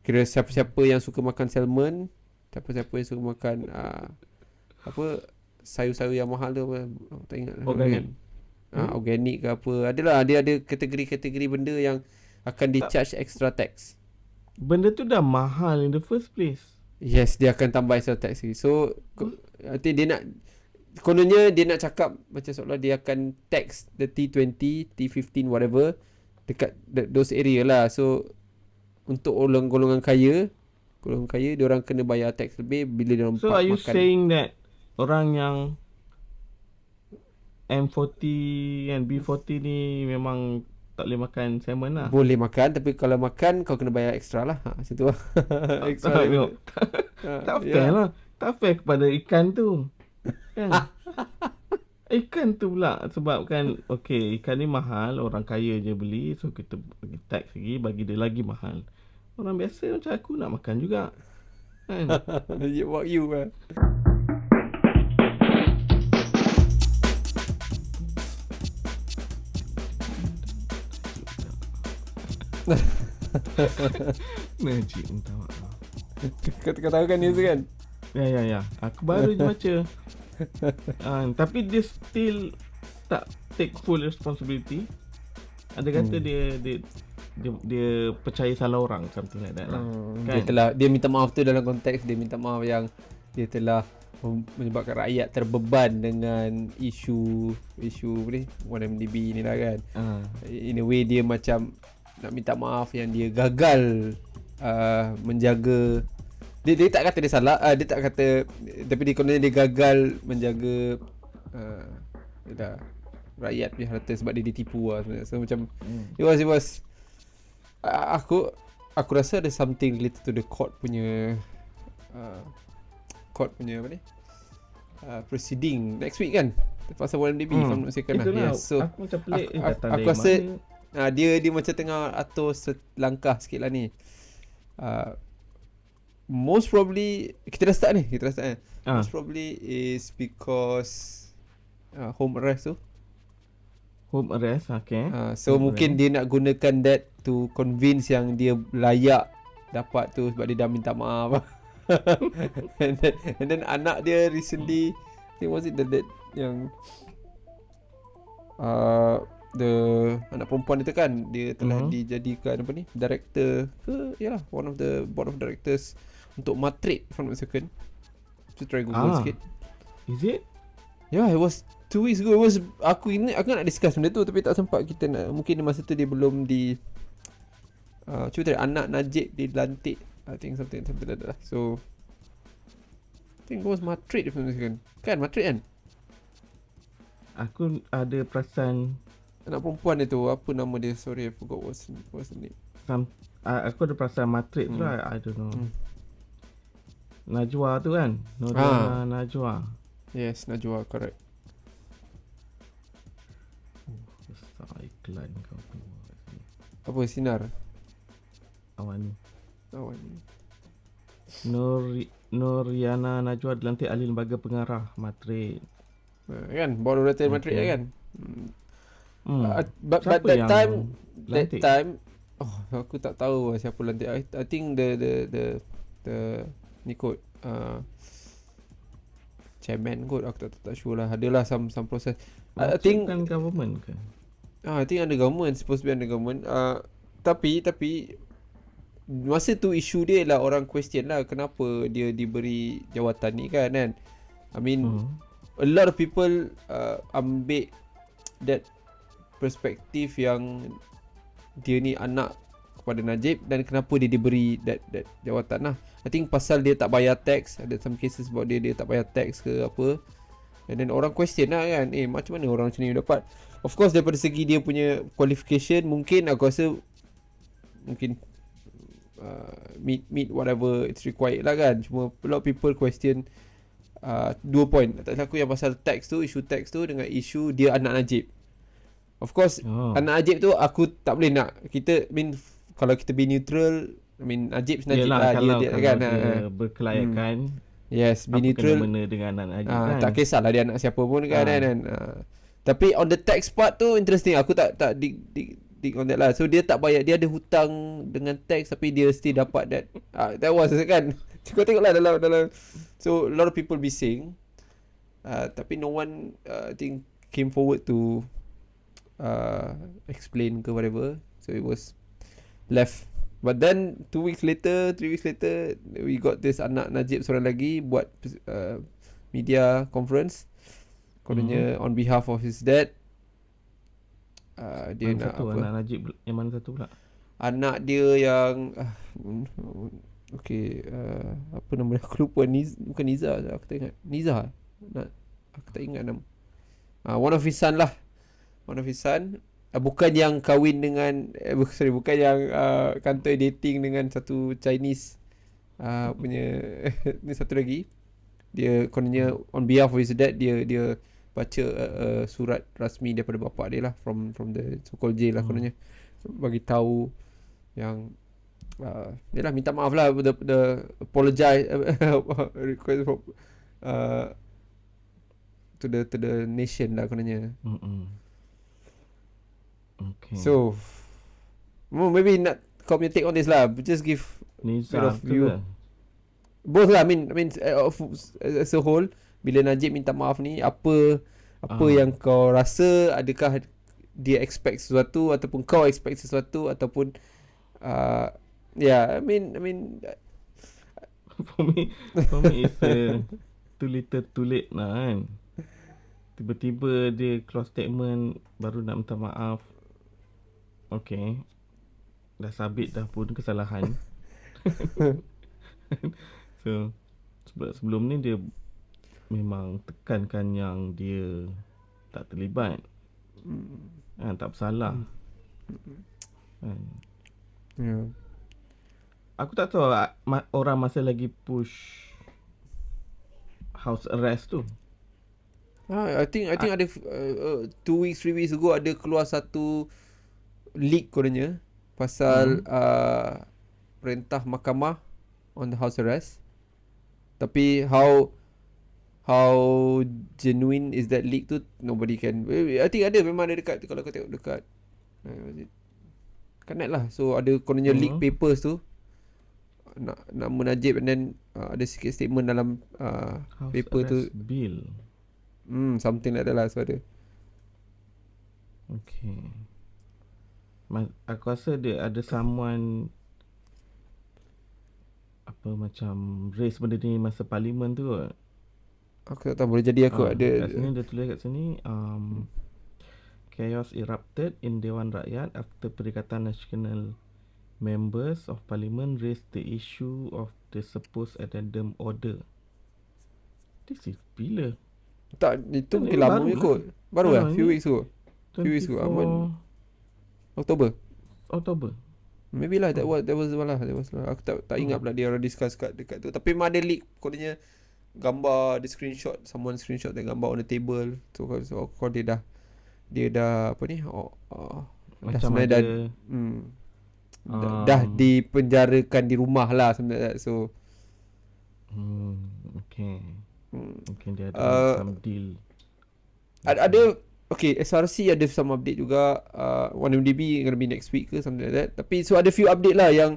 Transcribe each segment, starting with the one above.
Kira siapa-siapa yang suka makan salmon, siapa-siapa yang suka makan sayur-sayur yang mahal tu apa, tak ingat lah Organik. kan. Organik ke apa. Adalah dia ada kategori-kategori benda yang akan di-charge extra tax. Benda tu dah mahal in the first place. Yes, dia akan tambah extra tax lagi. So nanti dia nak, kononnya dia nak cakap macam seolah dia akan tax the T20, T15 whatever dekat those area lah. So untuk golongan kaya dia orang kena bayar tax lebih bila dia orang So are you makan. saying that orang yang M40 and B40 ni memang tak boleh makan salmon lah? Boleh makan, tapi kalau makan kau kena bayar extra lah. Macam tu lah. Extra lah. Tak fair lah. Tak fair kepada ikan tu kan. Ikan tu pula sebab kan, okay, ikan ni mahal, orang kaya je beli, so kita bagi tax lagi, bagi dia lagi mahal. Orang biasa macam aku nak makan juga kan. What you lah. Najib, minta maaf. Kau tahu kan news kan? Ya. Aku baru je baca. Tapi dia still tak take full responsibility. Ada kata dia percaya salah orang, something like that lah. Kan? Dia minta maaf tu dalam konteks dia minta maaf yang dia telah menyebabkan rakyat terbeban dengan isu ni 1MDB ni lah kan. In a way dia macam nak minta maaf yang dia gagal menjaga. Dia tak kata dia salah, dia tak kata, tapi dia kononnya dia gagal menjaga rakyat punya harta sebab dia ditipu lah sebenarnya. So macam it was aku rasa ada something related to the court punya apa ni, proceeding next week kan, pasal 1MDB if I'm not mistaken lah. Yes, so aku macam pelik aku rasa dia macam tengah atur langkah sikit lah ni. Most probably kita dah start ni. Most probably is because home arrest tu. Home arrest, okay. So home mungkin arrest. Dia nak gunakan that to convince yang dia layak dapat tu sebab dia dah minta maaf. and then anak dia recently, I think was it the yang the anak perempuan itu kan, dia telah dijadikan apa ni, director ke, yalah, one of the board of directors untuk Matrix from the second. So try Google sikit. Is it? Yeah, it was 2 weeks ago. It was, aku nak discuss benda tu tapi tak sempat kita nak. Mungkin masa tu dia belum di cuba tadi anak Najib dilantik, I think something like that lah. So I think it was Matrix from the second. Kan Matrix kan? Aku ada perasan anak perempuan dia tu, apa nama dia? Sorry, I forgot what's the name. Aku ada perasan Matrix tu lah, I don't know. Najwa tu kan? Najwa. Yes, Najwa, correct. Besar iklan kau tu. Apa sinar? Awan ni. Nuriana Najwa dilantik ahli lembaga pengarah Matrix. Kan? Baru datang Matrix kan? But that time aku tak tahu siapa lantik. I think the ni kot chairman kot, aku tak sure lah. Adalah some process. I think kan government ke? I think under government, supposed to be under government. Tapi masa tu isu dia lah orang question lah kenapa dia diberi jawatan ni kan. I mean a lot of people ambil that perspektif yang dia ni anak kepada Najib dan kenapa dia diberi that jawatan lah. I think pasal dia tak bayar tax, ada some cases about dia tak bayar tax ke apa. And then orang question lah kan, macam mana orang macam ni dapat. Of course daripada segi dia punya qualification, mungkin aku rasa mungkin meet whatever it's required lah kan. Cuma a lot of people question 2 point. Tak salah aku yang pasal tax tu, isu tax tu dengan isu dia anak Najib. Of course anak Najib tu aku tak boleh nak, kita kalau kita be neutral, Najib Najib lah dia kan, dia berkelayakan. Yes, be neutral. Apa kena dengan anak Najib kan? Tak kisahlah dia anak siapa pun kan. Tapi on the tax part tu interesting. Aku tak think on that lah. So dia tak bayar, dia ada hutang dengan tax tapi dia still dapat that was kan. Kau tengoklah dalam so a lot of people bising. Tapi no one I think came forward to explain ke whatever. So it was left. But then 3 weeks later we got this anak Najib seorang lagi buat media conference kononnya on behalf of his dad. Dia Mana nak satu apa? anak Najib yang mana satu pula? Anak dia yang apa nama dia? Aku lupa. Bukan Niza, aku tak ingat. Niza. Aku tak ingat nama. One of his son lah. One of his son. Bukan yang kahwin dengan bukan yang kantor dating dengan satu Chinese punya ni satu lagi. Dia kononnya on behalf of his dad, dia baca surat rasmi daripada bapa dia lah from the so-called jail lah kononnya, bagi tahu yang yalah, minta maaf lah, the apologize request for to the nation lah kononnya. Okay. So maybe not kau punya take on this lah, just give Niza bit of tu view. ke? Both lah. I mean as a whole, bila Najib minta maaf ni, apa yang kau rasa? Adakah dia expect sesuatu ataupun kau expect sesuatu ataupun I mean for me it's too little too late lah kan. Tiba-tiba dia keluar statement baru nak minta maaf. Okay, dah sabit dah pun kesalahan. So sebelum ni dia memang tekankan yang dia tak terlibat, tak bersalah. yeah. Aku tak tahu orang masih lagi push house arrest tu. I think ada 2 weeks 3 weeks ago ada keluar satu leak kononnya pasal perintah mahkamah on the house arrest. Tapi how genuine is that leak tu, nobody can. I think ada, memang ada dekat, kalau kau tengok dekat Kanet lah. So ada kononnya leak papers tu, nama Najib, and then ada sikit statement dalam House paper tu, arrest bill. something like that lah. So ada. Okay. Aku rasa dia ada someone apa macam raise benda ni masa parlimen tu kot. Aku tak tahu, boleh jadi aku ada. Kat sini dia tulis kat sini chaos erupted in Dewan Rakyat after Perikatan Nasional members of parliament raised the issue of the supposed addendum order. This is bila? Tak, itu mungkin Ini lama baru je lah. kot. Baru lah, few weeks ago. 24 Oktober. Oktober. Maybe lah, that was lah. Aku tak ingat pula dia orang discuss dekat tu. Tapi memang ada leak kononnya, gambar, ada screenshot, someone screenshot dan gambar on the table. So kalau dia dah apa ni? Macam sebenarnya ada dah dipenjarakan di rumah lah sebenarnya. So okay. Mungkin dia ada some deal. ada okay, SRC ada some update juga. 1MDB gonna be next week ke something like that. Tapi so ada few update lah yang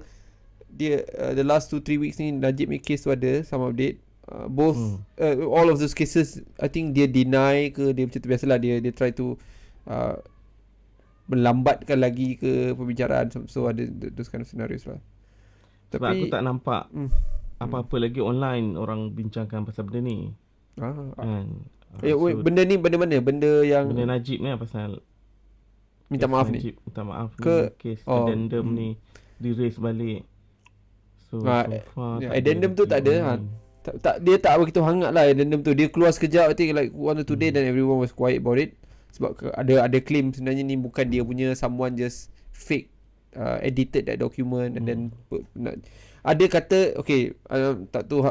dia the last 2-3 weeks ni Najib punya case tu ada some update. Both all of those cases, I think dia deny ke dia macam tu, biasalah dia try to melambatkan lagi ke pembicaraan. So ada those kind of scenarios lah. Sebab aku tak nampak apa-apa lagi online orang bincangkan pasal benda ni. Benda ni benda mana? Benda yang benda Najib ni pasal minta maaf ni. Minta maaf ke ni, kes addendum ni di-raise balik. So far addendum tu tak ada. Dia tak begitu hangat lah addendum tu. Dia keluar sekejap, I think like 1 or 2 day, then everyone was quiet about it. Sebab ada claim sebenarnya ni bukan dia punya, someone just fake edited that document and then ada kata okay, tak tahu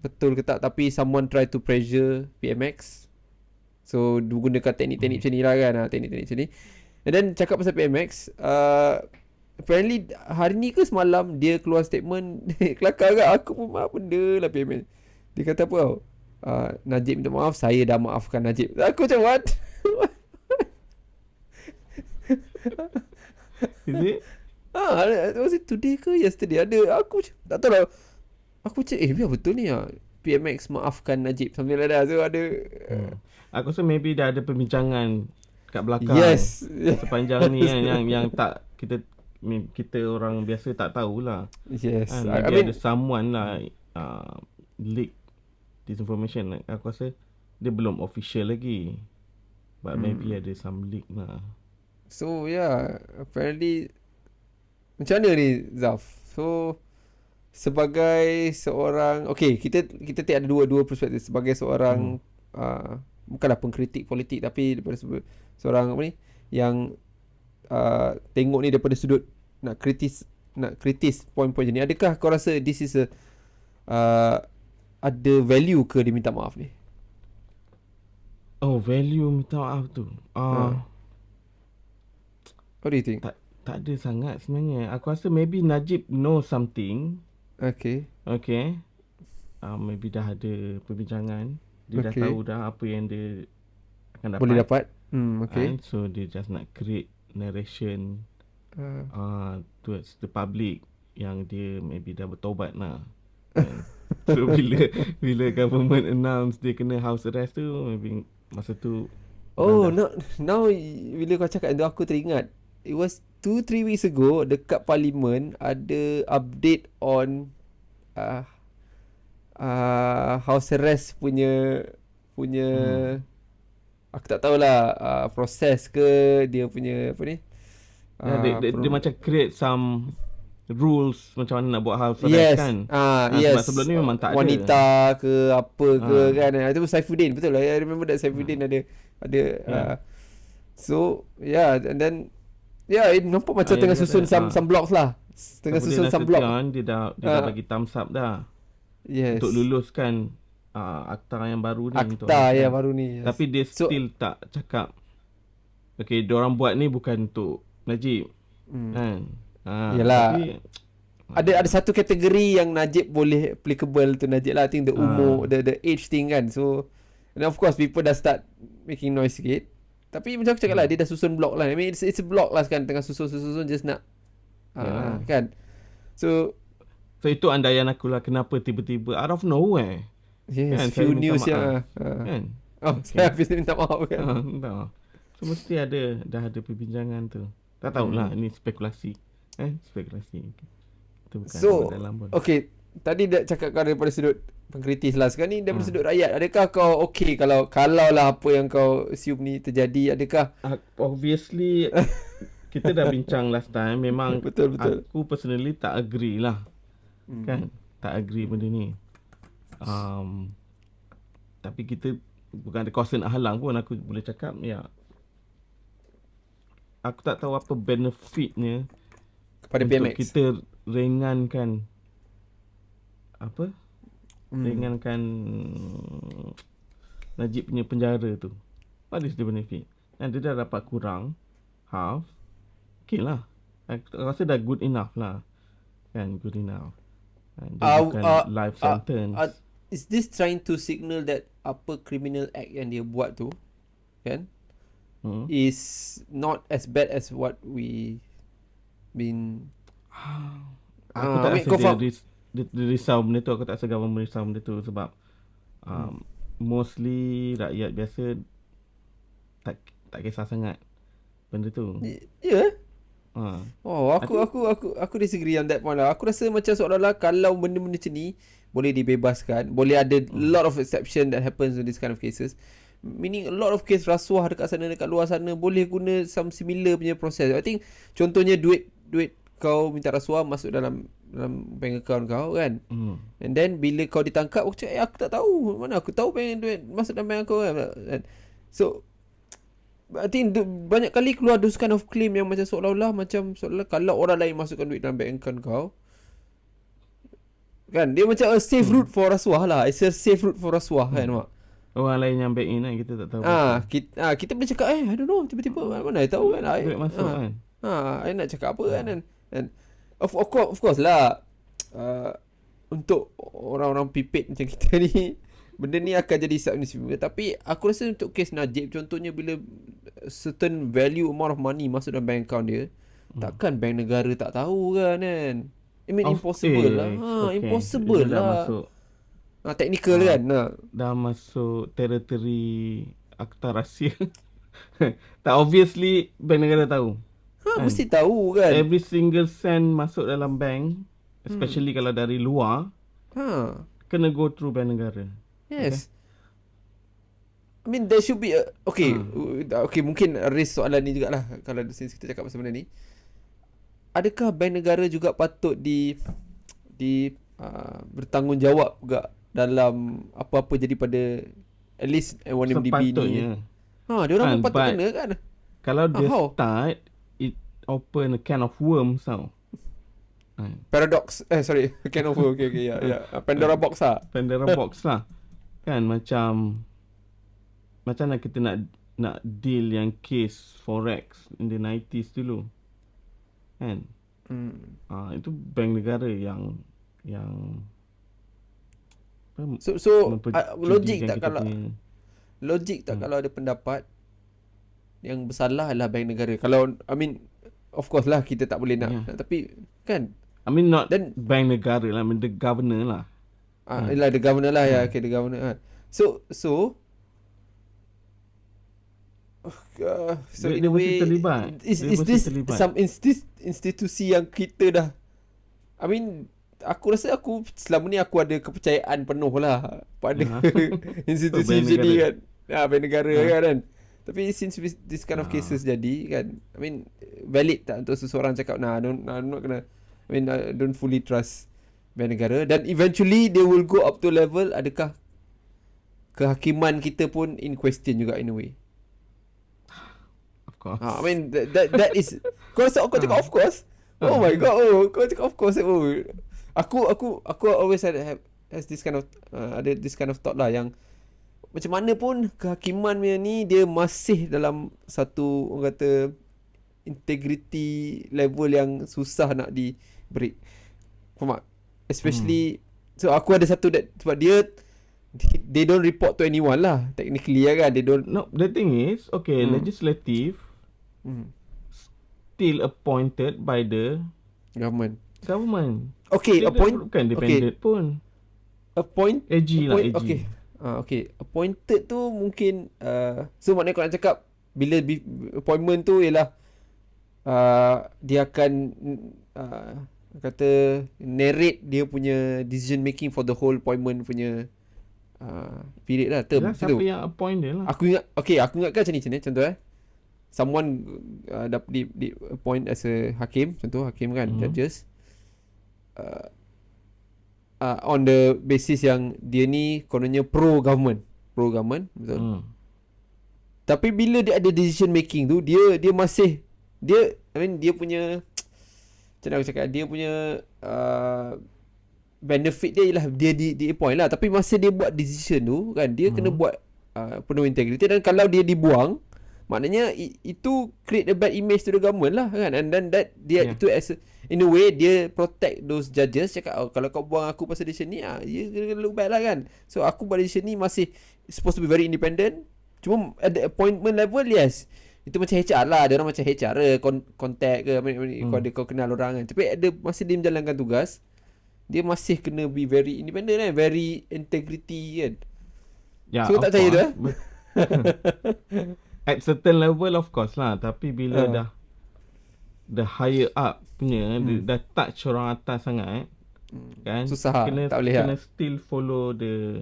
betul ke tak, tapi someone try to pressure PMX. So gunakan teknik-teknik macam ni lah kan, teknik-teknik macam ni. And then cakap pasal PMX, apparently hari ni ke semalam dia keluar statement kelakar agak, aku pun maaf benda lah PMX. Dia kata apa tau, Najib minta maaf, saya dah maafkan Najib. Aku macam what? Is it? Was it today ke yesterday? Ada, aku tak tahu lah. Aku cakap, biar betul ni lah. PMX maafkan Najib, something like that. So ada, Aku rasa maybe dah ada perbincangan kat belakang. yes. Sepanjang ni kan, yang tak kita orang biasa tak tahulah. Yes. Maybe ada someone lah leak this information. Aku rasa dia belum official lagi. But maybe ada some leak lah. So yeah, apparently macam mana ni Zaf? So sebagai seorang, okay, kita ada dua perspektif. Sebagai seorang bukanlah pengkritik politik, tapi daripada seorang apa ni yang tengok ni daripada sudut nak kritis poin-poin ni. Adakah kau rasa this is ada value ke dia minta maaf ni? Oh, value minta maaf tu. What do you think? Tak ada sangat sebenarnya. Aku rasa maybe Najib know something. Okay. Maybe dah ada perbincangan. Dia dah tahu dah apa yang dia akan dapat. Boleh dapat. Okay. So dia just nak create narration towards the public yang dia maybe dah bertobat lah. So bila government announce dia kena house arrest tu, maybe masa tu now bila kau cakap tu aku teringat. It was 2-3 weeks ago dekat parlimen ada update on house arrest punya aku tak tahulah proses ke dia punya apa ni. Dia macam create some rules macam mana nak buat house arrest kan. Yes. Sebab sebelum ni memang tak ada. Wanita ke apa ke kan. Itu Saifuddin, betul lah. I remember that Saifuddin ada so yeah, and then nampak macam tengah susun some blocks lah. Tengah susun some block. Dia dah bagi thumbs up dah. Yes. Untuk luluskan akta yang baru ni. Akta yang baru ni. Yes. Tapi dia still tak cakap. Okay, diorang buat ni bukan untuk Najib. Kan? Yalah. Tapi, ada satu kategori yang Najib boleh applicable to Najib lah. I think the umur, the age thing kan. So, and of course people dah start making noise sikit. Tapi macam aku cakap lah, dia dah susun blog lah. I mean it's a blog lah kan. Tengah susun just nak kan. So itu andaian aku lah kenapa tiba-tiba out of nowhere. Yes, kan, few news yang kan. Saya habis minta maaf kan. So mesti dah ada perbincangan tu. Tak tahulah, ni spekulasi. Spekulasi. Kita bukan dalam pun. Okay, tadi dah cakap kau daripada sudut pengkritis lah. Sekarang ni daripada sudut rakyat. Adakah kau okay kalau lah apa yang kau assume ni terjadi? Adakah obviously kita dah bincang last time. Memang betul. Aku personally tak agree lah. Kan? Tak agree benda ni. Tapi kita bukan ada kuasa nak halang pun. Aku boleh cakap aku tak tahu apa benefitnya kepada untuk PMX kita ringankan ringankan Najib punya penjara tu. What is the benefit? Dan dia dah dapat kurang half. Okay lah, aku rasa dah good enough lah. Kan, good enough. Dia bukan life sentence. Is this trying to signal that apa criminal act yang dia buat tu kan is not as bad as what we been aku tak rasa dia risau benda tu. Aku tak rasa government risau benda tu. Sebab mostly rakyat biasa tak kisah sangat benda tu. Ya. Aku disagree on that point lah. Aku rasa macam seolah-olah kalau benda-benda macam ni boleh dibebaskan, boleh ada lot of exception that happens in this kind of cases. Meaning a lot of case rasuah dekat sana, dekat luar sana, boleh guna some similar punya proses. I think contohnya duit kau minta rasuah masuk dalam bank account kau kan. And then bila kau ditangkap, aku cakap aku tak tahu. Mana aku tahu duit masuk dalam bank kau kan. So I think banyak kali keluar those kind of claim yang macam seolah-olah kalau orang lain masukkan duit dalam bank account kau kan, dia macam a safe route for rasuah lah. It's a safe route for rasuah kan mak. Orang lain yang back in kan, kita tak tahu. Kita boleh cakap I don't know, tiba-tiba mana I tahu kan. Duit masuk kan. I nak cakap apa kan. And of course lah, untuk orang-orang pipit macam kita ni, benda ni akan jadi submissive. Tapi aku rasa untuk kes Najib contohnya, bila certain value amount of money masuk dalam bank account dia, takkan bank negara tak tahu kan? I mean Of impossible lah. okay. Impossible Itu dah lah. masuk Technical kan? dah masuk teritori akta rahsia. Tak, obviously bank negara tahu. Mesti tahu kan? Every single cent masuk dalam bank, especially kalau dari luar, kena go through bank negara. Yes. I mean there should be okay, mungkin raise soalan ni jugalah kalau since kita cakap pasal benda ni. Adakah bank negara juga patut bertanggungjawab juga dalam apa-apa jadi pada at least M1MDB ni? Dia orang pun patut kena kan? Kalau dia start, it open a can of worms tau. Paradox. Can of worms. Okay, ya. Pandora box lah. Pandora box lah. Kan macam mana kita nak deal yang case forex in the 90s dulu. Kan? Itu bank negara yang logik tak kalau ada pendapat yang bersalah adalah bank negara. Kalau I mean of course lah kita tak boleh nak tapi kan I mean not then bank negara lah, I mean the governor lah. Ialah the governor lah ya, okay, the governor. So in a way is this some institusi yang kita dah, I mean aku rasa selama ni aku ada kepercayaan penuh lah pada institusi macam ni kan. Bank negara kan. Tapi since this kind of cases jadi kan, I mean valid tak untuk seseorang cakap don't kena, I mean don't fully trust bank negara, dan eventually they will go up to level adakah kehakiman kita pun in question juga in a way. Of course. I mean that is kau cakap of course. Oh my god, kau cakap of course. Aku always has this kind of ada this kind of thought lah, yang macam mana pun kehakiman ni dia masih dalam satu orang kata integrity level yang susah nak di break. Faham tak? Especially so aku ada satu sebab they don't report to anyone lah technically kan. They don't. No, the thing is legislative still appointed by the government. Okay, bukan dependent pun. AG lah, AG. Okay, appointed tu mungkin so maknanya kau nak cakap bila appointment tu ialah dia akan kata narrate dia punya decision making for the whole appointment punya period lah, term. Siapa yang appoint dia lah. Aku ingatkan macam ni contoh someone dapat di appoint as a hakim, contoh hakim kan, judges on the basis yang dia ni kononnya pro government, betul. Tapi bila dia ada decision making tu, dia masih I mean dia punya macam mana aku cakap, dia punya benefit dia ialah dia di appoint lah, tapi masa dia buat decision tu kan, dia kena buat penuh integrity, dan kalau dia dibuang maknanya itu create a bad image to the government lah kan, and then that dia itu as in a way dia protect those judges, cakap kalau kau buang aku pasal decision ni you kena look bad lah kan. So aku buat decision ni masih supposed to be very independent, cuma at the appointment level yes itu macam HR lah, dia orang macam HR contact ke kau kenal orang kan, tapi ada masa dia menjalankan tugas dia masih kena be very independent kan, very integrity kan. So tak percaya tu at certain level of course lah, tapi bila dah higher up punya dah touch orang atas sangat kan, susah tak boleh kena still follow the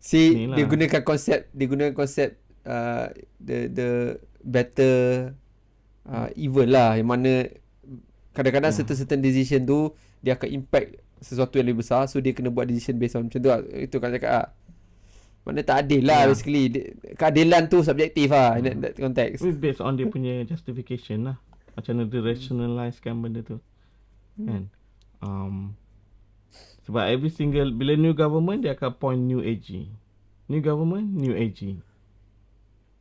dia gunakan konsep the better evil lah, yang mana kadang-kadang certain decision tu dia akan impact sesuatu yang lebih besar, so dia kena buat decision based on macam tu lah. Itu kan cakap mana tak adil lah basically. Keadilan tu subjektif lah in that context. Based on dia punya justification lah, macam mana dia rationalizekan benda tu kan. Sebab every single bila new government dia akan appoint new AG, new government new AG.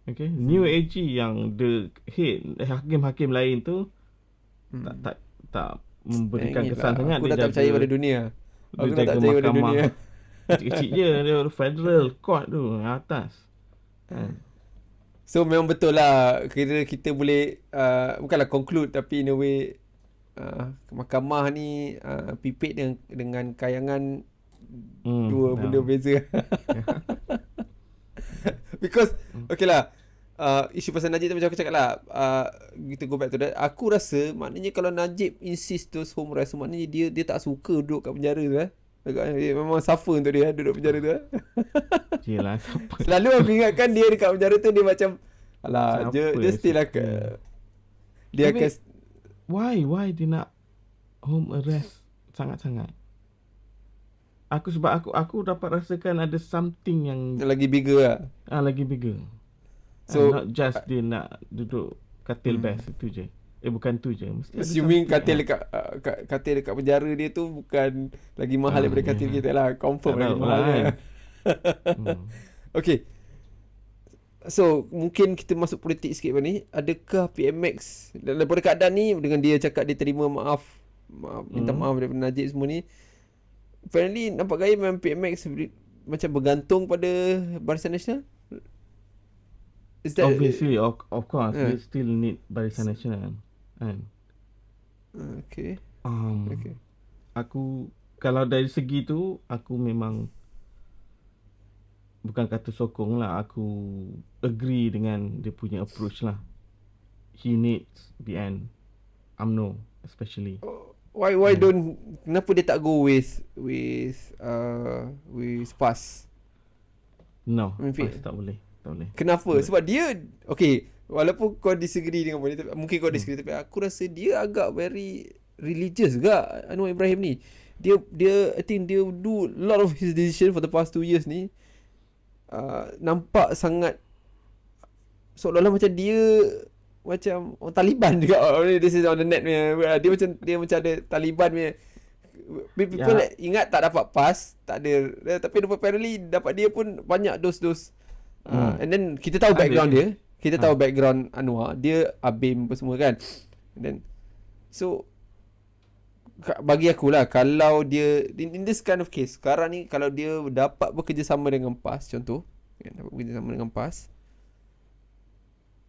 Okay, new AG yang the head hakim-hakim lain tu tak memberikan kesan sangat. Aku dah tak percaya pada dunia. Aku dah tak percaya pada dunia. Kecil-kecil je dia federal court tu atas. So memang betul lah, kita boleh bukanlah conclude tapi in a way mahkamah ni pipit dengan kayangan dua benda tahu. beza. Because okay lah, isu pasal Najib tu macam aku cakap lah, kita go back to that. Aku rasa maknanya kalau Najib insist those home rest, maknanya dia tak suka duduk kat penjara tu agaknya dia memang suffer untuk dia duduk penjara tu. Yelah, siapa Selalu aku ingatkan dia dekat penjara tu dia macam alah, Siapa dia still lah dia Tapi, akan why dia nak home arrest sangat-sangat? Sebab aku dapat rasakan ada something yang lagi bigger lah. lagi bigger. So, Not just dia nak duduk katil best itu je. Bukan tu je. Mesti ada assuming something katil dekat penjara dia tu bukan lagi mahal daripada katil kita lah. Confirm Tak lagi tahu mahal lah, kan. Okay. So mungkin kita masuk politik sikit ni. Adakah PMX daripada keadaan ni, dengan dia cakap dia terima maaf minta maaf daripada Najib semua ni, apparently nampak gaya memang PMX macam bergantung pada Barisan Nasional. Is that Obviously, of course, we still need Barisan Nasional. Kan? Okay. Okay. Aku kalau dari segi tu, aku memang bukan kata sokong lah, aku agree dengan dia punya approach lah. He needs BN, UMNO especially. Why don't, kenapa dia tak go with PAS? No, Mungkin. PAS tak boleh. Kenapa? Sebab dia okay, walaupun kau disagree dengan dia, mungkin kau disagree, tapi aku rasa dia agak very religious juga, Anwar Ibrahim ni. Dia I think dia do a lot of his decision for the past 2 years ni, nampak sangat seolah-olah macam dia macam orang Taliban juga. This is on the net punya. Dia macam ada Taliban punya. People ingat tak dapat PAS, tak ada, tapi apparently dapat dia pun banyak dos. And then kita tahu background dia. Kita tahu background Anwar. Dia ABIM apa semua kan. And then so bagi aku lah, kalau dia in this kind of case sekarang ni, kalau dia dapat bekerjasama dengan PAS, contoh dapat bekerjasama dengan PAS,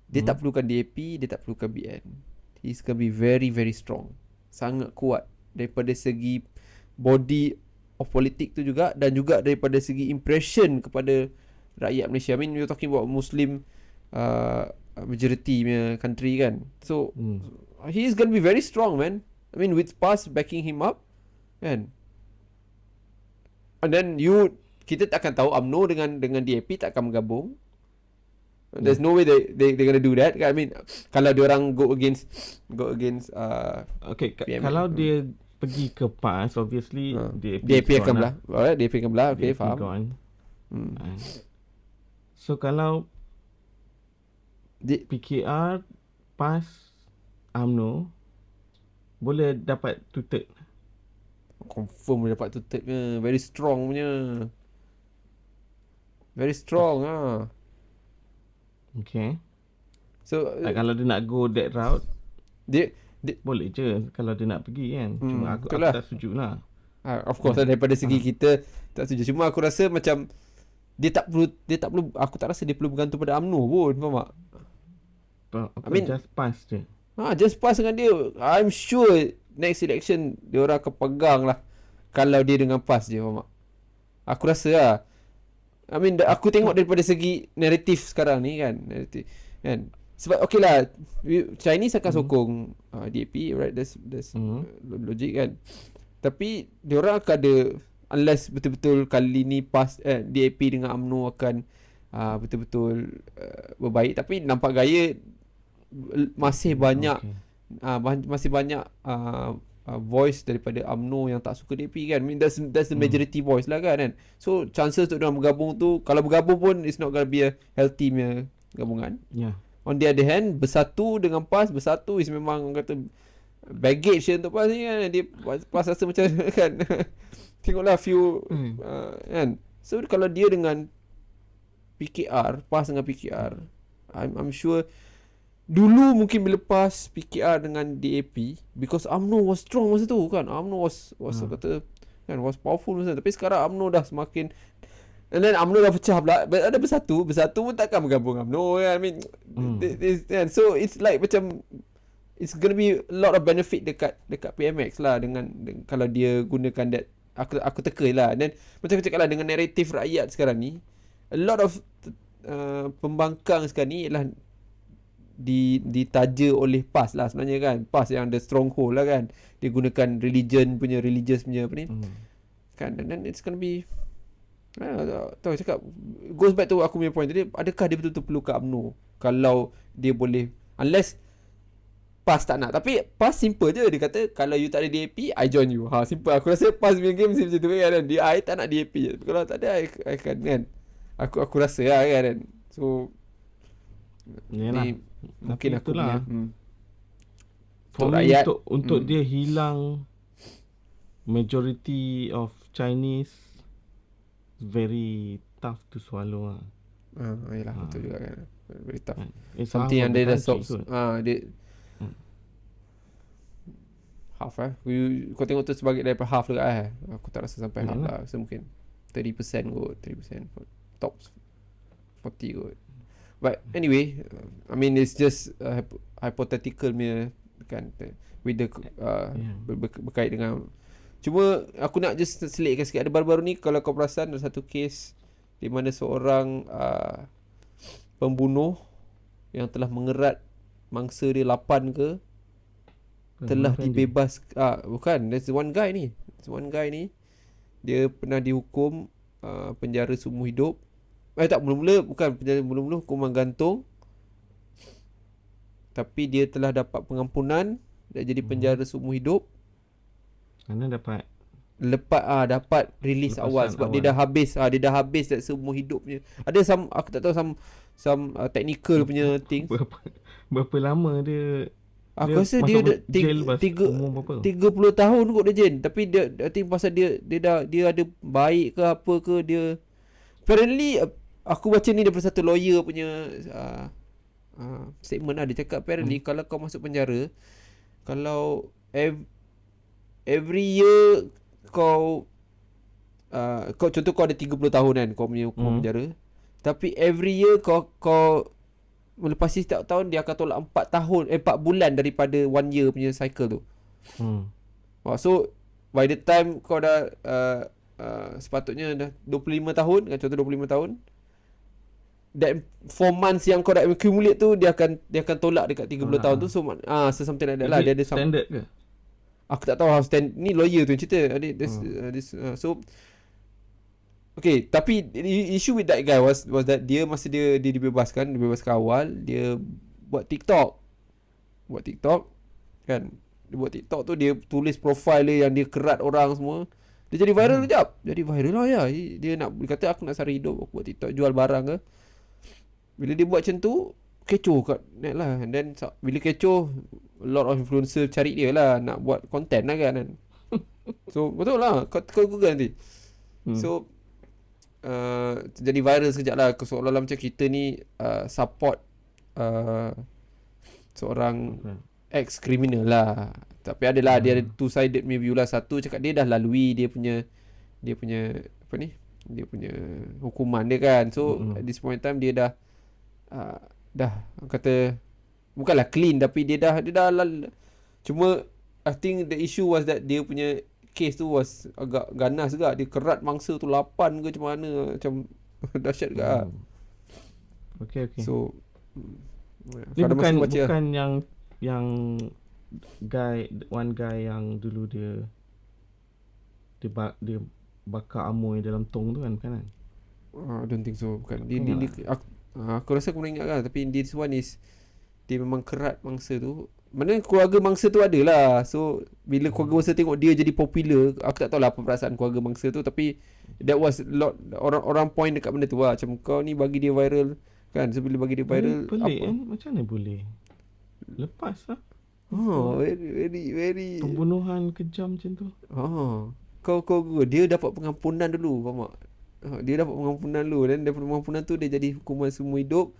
dia tak perlukan DAP, dia tak perlukan BN. He's gonna be very very strong, sangat kuat daripada segi body of politik tu juga, dan juga daripada segi impression kepada rakyat Malaysia. I mean, we're talking about Muslim majority punya country kan. So he's gonna be very strong, man. I mean, with PAS backing him up kan. And then kita tak akan tahu UMNO dengan DAP tak akan bergabung. There's no way they're gonna do that kan. I mean, kalau dia orang go against okay, kalau dia pergi ke PAS, obviously DAP akan belah. Alright, DAP akan belah. Okay, faham. So kalau PKR, PAS, UMNO boleh dapat two-third. Confirm boleh dapat two-third punya. Very strong punya. Very strong Okay. So kalau dia nak go that route, dia boleh je kalau dia nak pergi kan. Cuma aku tak setuju lah. Of course lah, daripada segi kita tak setuju. Cuma aku rasa macam dia tak perlu, aku tak rasa dia perlu bergantung pada UMNO pun, faham tak? I mean, just pass je. Just pass dengan dia. I'm sure next election dia orang akan pegang lah kalau dia dengan PAS je, faham tak? Aku rasa lah. I mean, aku tengok daripada segi naratif sekarang ni kan, naratif kan. Sebab okay lah, Chinese akan sokong DAP, right? That's logic kan. Tapi diorang akan ada, unless betul-betul kali ni PAS DAP dengan UMNO akan betul-betul berbaik. Tapi nampak gaya masih banyak masih banyak voice daripada UMNO yang tak suka DAP kan. I mean, that's the majority voice lah kan. So chances untuk diorang bergabung tu, kalau bergabung pun it's not gonna be a healthy punya gabungan. On the other hand, bersatu dengan PAS, bersatu is memang kata baggage untuk PAS ni kan. Dia PAS rasa macam kan. Tengoklah few kan. So kalau dia dengan PKR, PAS dengan PKR, I'm sure dulu mungkin bila PAS PKR dengan DAP, because UMNO was strong masa tu kan. UMNO was kata kan, was powerful masa tu. Tapi sekarang UMNO dah semakin, and then UMNO dah pecah pula. Ada bersatu pun takkan bergabung UMNO kan. I mean, so it's like macam it's gonna be a lot of benefit dekat PMX lah kalau dia gunakan that. Aku teka lah. Dan macam aku cakap lah, dengan naratif rakyat sekarang ni, a lot of pembangkang sekarang ni ialah ditaja oleh PAS lah sebenarnya kan. PAS yang the stronghold lah kan. Dia gunakan religious punya apa ni. Kan, and then it's gonna be tahu cakap, goes back to aku punya point tadi, adakah dia betul-betul perlu ke UMNO kalau dia boleh, unless PAS tak nak. Tapi PAS simple je, dia kata kalau you tak ada DAP, I join you. Simple. Aku rasa PAS punya game mesti macam tu kan. I tak nak DAP je. Kalau tak ada, I akan kan. Aku rasa lah kan. So Yalah. ni mungkin aku punya for me, rakyat, untuk dia hilang majority of Chinese, very tough to swallow lah. Yelah, betul juga kan. Very tough. It's Something half yang of the dia dah country kot. dia half kau tengok tu sebagai daripada half dekat aku tak rasa sampai half lah. So mungkin 30% kot, 30% top 40 kot. But anyway, I mean it's just hypothetical punya kan, with the berkait dengan, cuma aku nak just selitkan sikit. Ada baru-baru ni kalau kau perasan ada satu kes di mana seorang pembunuh yang telah mengerat mangsa dia 8 ke telah dibebas. Bukan, there's one guy ni. Dia pernah dihukum penjara seumur hidup. Bukan penjara mula-mula, hukuman gantung. Tapi dia telah dapat pengampunan dan jadi penjara seumur hidup. Mana dapat Dapat release awal sebab dia dah habis. Dia dah habis that seumur hidupnya. Ada aku tak tahu some technical punya things. Berapa lama dia? Aku rasa dia 30 tahun kot dia Jen. Tapi dia, I think pasal dia ada baik ke apa ke, dia apparently, aku baca ni daripada satu lawyer punya statement lah. Dia cakap apparently kalau kau masuk penjara, kalau every year kau contoh kau ada 30 tahun kan kau punya hukuman penjara, tapi every year kau melepasi setiap tahun dia akan tolak 4 bulan daripada 1 year punya cycle tu. So by the time kau dah sepatutnya dah 25 tahun kan, contoh 25 tahun, that 4 months yang kau dah accumulate tu dia akan tolak dekat 30 tahun tu. So something like that lah. Dia ada standard ke? Aku tak tahu how ni lawyer tu yang cerita. So okay, tapi issue with that guy was that dia masa dia dibebaskan awal, dia buat TikTok kan. Dia buat TikTok tu, dia tulis profile dia yang dia kerat orang semua. Dia jadi viral kejap. Jadi viral lah ya. Dia kata aku nak sara hidup, aku buat TikTok jual barang ke. Bila dia buat macam tu, kecoh kat net lah. And then bila kecoh, a lot of influencer cari dia lah, nak buat content lah kan. So betul lah, kau Google nanti. So jadi viral sekejap lah, seolah-olah macam kita ni support seorang ex-criminal lah. Tapi adalah dia ada two-sided view lah. Satu cakap dia dah lalui dia punya apa ni, dia punya hukuman dia kan. So at this point in time dia dah kata bukanlah clean, tapi dia dah cuma I think the issue was that dia punya case tu was agak ganas juga. Dia kerat mangsa tu 8 ke macam mana, macam dahsyat juga. Okay. So ni bukan yang one guy yang dulu dia bakar Amoy dalam tong tu kan, bukan kan? I don't think so. Bukan. Aku rasa aku pernah ingat kan. Tapi this one is, dia memang kerat mangsa tu. Mana keluarga mangsa tu ada lah. So bila keluarga mangsa tengok dia jadi popular, aku tak tahulah apa perasaan keluarga mangsa tu. Tapi that was lot, orang point dekat benda tu lah. Macam kau ni bagi dia viral kan. So bila bagi dia viral, pelik kan? Macam mana boleh lepas lah? Very pembunuhan kejam macam tu. Kau dia dapat pengampunan dulu, faham tak? Dia dapat pengampunan dulu, dan daripada pengampunan tu dia jadi hukuman seumur hidup.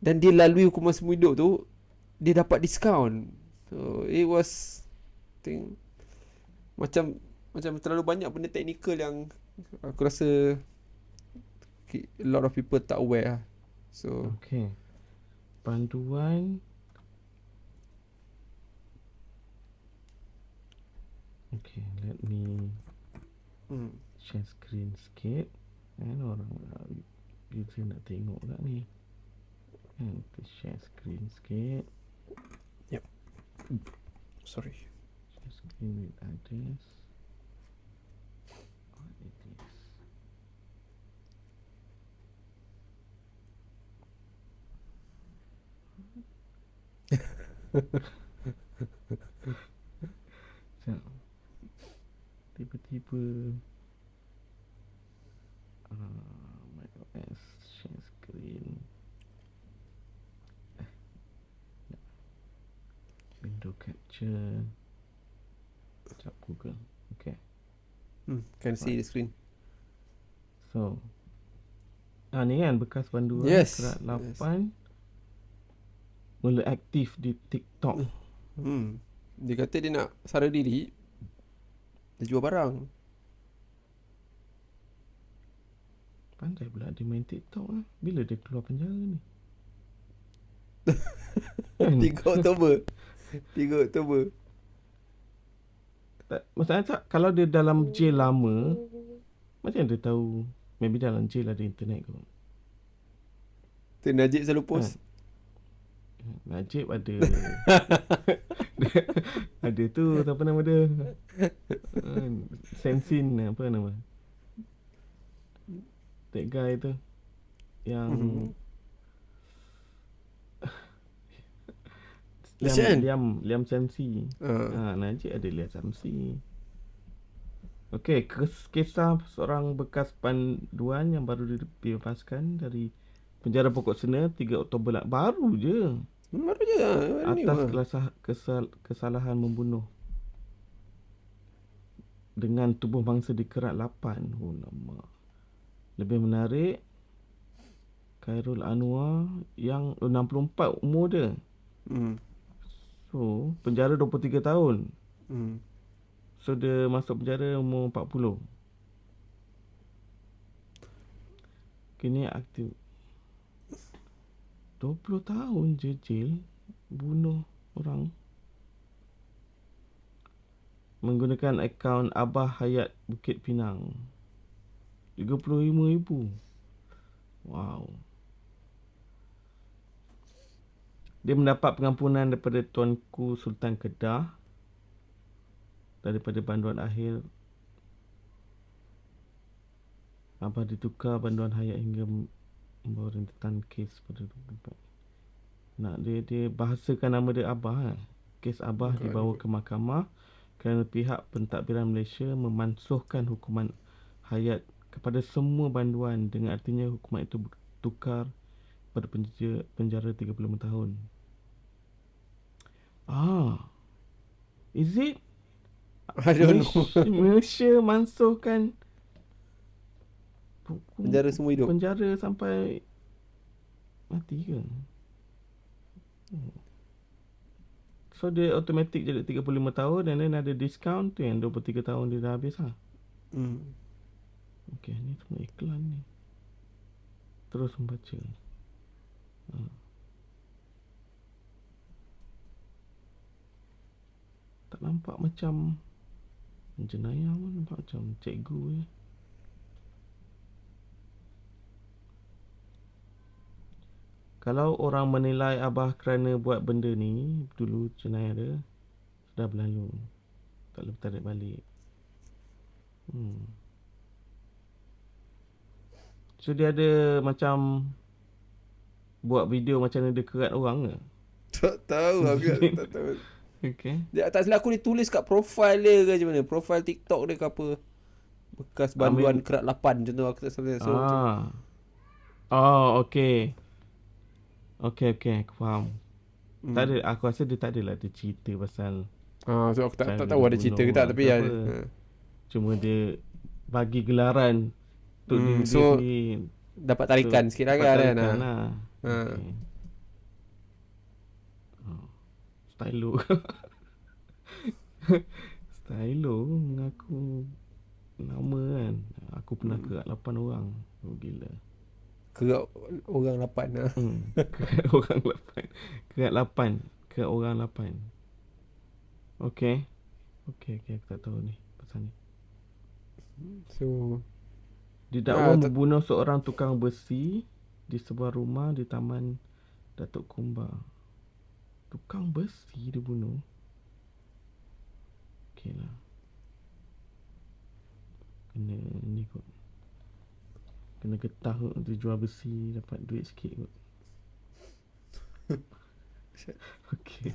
Dan dia lalui hukuman seumur hidup tu, dia dapat diskaun. So it was macam terlalu banyak benda teknikal yang aku rasa a lot of people tak aware lah. So okay, panduan Okay, let me Hmm. share screen sikit. Kan orang user nak tengok kat ni. Kan kita share screen sikit. Yep. Sorry. Share screen with others. What it is? Sekejap. Tiba-tiba macOS share screen. Window capture. Sekejap Google. Okay. Can see the screen. So ni kan bekas panduan Yes. kerat 8 mula aktif di TikTok. Dia kata dia nak sara diri. Dia jual barang. Pandai pula dia main TikTok lah. Bila dia keluar penjara ni? 3 Oktober. 3 Oktober. Maksudnya tak, kalau dia dalam jail lama, macam dia tahu? Maybe dalam jail ada internet kot. Tu Najib selalu post. Najib ada ada tu apa nama dia, Sensin apa nama, that guy tu yang Liam Samsi. Najib ada Liam Samsi. Okey, kisah seorang bekas panduan yang baru dibebaskan dari penjara pokok sena 3 Oktober baru je. Baru je Atas kesalahan membunuh dengan tubuh mangsa dikerat 8. Oh lama. Lebih menarik, Khairul Anwar yang 64 umur dia. So penjara 23 tahun. So dia masuk penjara umur 40. Kini aktif 20 tahun je jail bunuh orang. Menggunakan akaun Abah Hayat Bukit Pinang. 35,000. Wow. Dia mendapat pengampunan daripada Tuanku Sultan Kedah daripada banduan akhir. Abah ditukar banduan hayat hingga membawa rentetan kes pada 24. Nak dia bahasakan nama dia Abah. Kes Abah dibawa ke mahkamah kerana pihak pentadbiran Malaysia memansuhkan hukuman hayat kepada semua banduan, dengan artinya hukuman itu bertukar pada penjara 35 tahun. Is it? I don't know. Malaysia mansuhkan penjara semua hidup. Penjara sampai mati ke? So dia automatic jadi 35 tahun, dan then ada discount tu yang 23 tahun dia dah habis lah. Okay, ni semua iklan ni. Terus membaca. Tak nampak macam jenayah pun, nampak macam cikgu je. Kalau orang menilai Abah kerana buat benda ni, dulu jenayah dia sudah berlalu, tak boleh tarik balik. So dia ada macam buat video macam mana dia kerat orang ke? Tak tahu agak tak tahu. Okay. Dia tak silap aku, dia tulis kat profile dia ke macam mana? Profile TikTok dia ke apa? Bekas banduan kerat 8 macam tu, aku tak salah. So okay. Okay, aku faham. Tak ada, aku rasa dia tak adalah dia cerita pasal so aku tak tahu ada cerita ke tak, tapi ya. Cuma dia bagi gelaran untuk diri so dia dapat tarikan sikit lah kan. Okay. Stylo. Stylo mengaku nama kan. Aku pernah kerat 8 orang. Oh gila. Kerat orang 8 lah. Kerat orang 8. Kerat orang 8. Okay. Okey, aku tak tahu ni pasal ni. So Didakwa membunuh seorang tukang besi di sebuah rumah di Taman Datuk Kumbar. Tukang besi dia bunuh. Okey lah. Kena ni kot. Kena getah kot dia jual besi dapat duit sikit kot. Okey.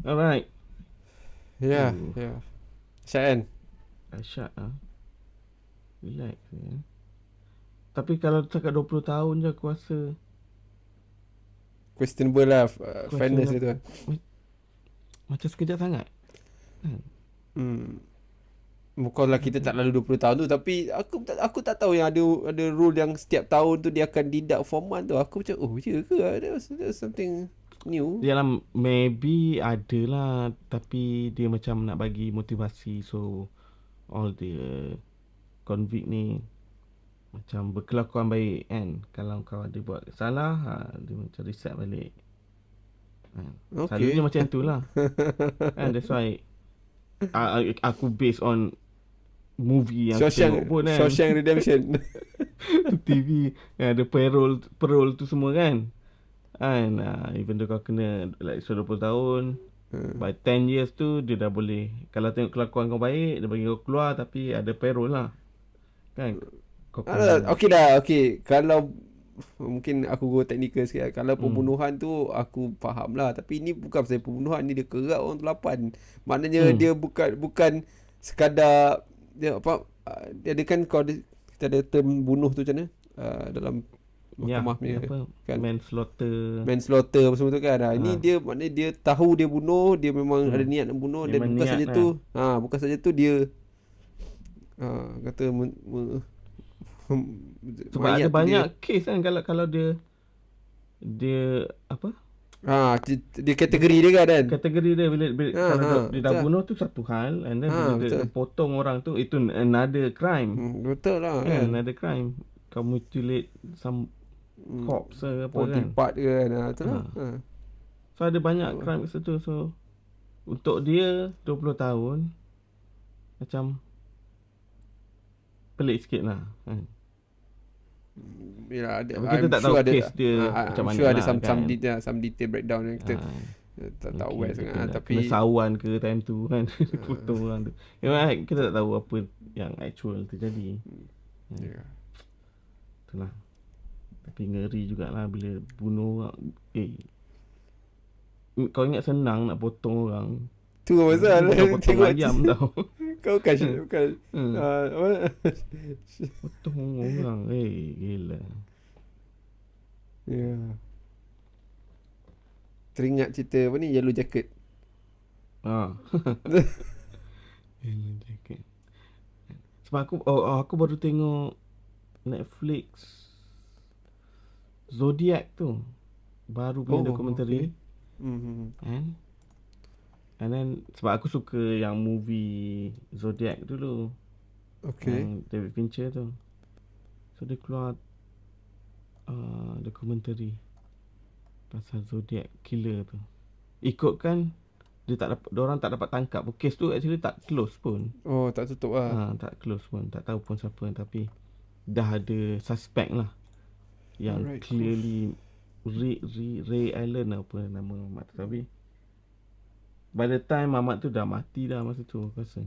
Alright. Ya, Oh. ya. Syai'an. Dahsyat lah. Relax ya. Tapi kalau cakap 20 tahun je aku rasa Questionable lah fairness questionable. dia tu kan. Macam sekejap sangat. Bukanlah kita tak lalu 20 tahun tu, tapi aku tak tahu yang ada rule yang setiap tahun tu dia akan deduct for month tu. Aku macam ya ke? There's something new. Yalah, maybe ada lah, tapi dia macam nak bagi motivasi, so all the convict ni macam berkelakuan baik kan. Kalau kau ada buat salah, dia macam reset balik. Okay. Selalunya macam tu lah. And that's why aku based on movie yang aku tengok pun kan. Shawshank Redemption. TV ada parole tu semua kan. And even though kau kena like 20 tahun, by 10 years tu dia dah boleh, kalau tengok kelakuan kau baik, dia bagi kau keluar, tapi ada parole lah kan. Kau Okay. Kalau mungkin aku go technical sikit. Kalau pembunuhan tu aku faham lah, tapi ni bukan pasal pembunuhan, ni dia kerat orang tu 8. Maknanya dia bukan sekadar dia apa, dia ada kan kita ada term bunuh tu macam mana dalam mahkamah ni kan, manslaughter apa semua tu kan. Ini dia maknanya dia tahu dia bunuh, dia memang ada niat nak bunuh, dan bukan saja tu bukan saja tu dia kata sebab ada banyak kes kan, kalau dia apa, dia kategori dia kan, kategori dia bila kalau dia dah bunuh tu satu hal, and then bila dia potong orang tu, itu another crime. Betul lah kan, another crime. Kau mutilate some corpse apa body kan, part ke kan, betul lah. So ada banyak crime kat situ. So untuk dia 20 tahun macam pelik sikit lah kan. Ya, kita tak tahu case dia macam mana ada lah, some detail breakdown yang kita tak tahu sangat, tapi kena sawan ke time tu kan. Potong orang tu. Kita tak tahu apa yang actual terjadi. Itulah. Tapi ngeri jugalah bila bunuh orang. Kau ingat senang nak potong orang? Tu pasal potong ayam tau. Kau bukan potong orang. Gila. Ya. Teringat cerita apa ni, Yellow Jacket. Yellow Jacket. Sebab aku baru tengok Netflix Zodiac tu. Baru punya dokumentari. And then sebab aku suka yang movie Zodiac dulu. Yang David Fincher tu. So dia keluar dokumentari pasal Zodiac killer tu. Ikutkan diorang tak dapat tangkap. Kes tu actually tak close pun. Tak tutup lah. Tak close pun. Tak tahu pun siapa, tapi dah ada suspect lah. Yang clearly Ray Allen apa nama Mamat tu. Tapi by the time Mamat tu dah mati dah masa tu aku rasa.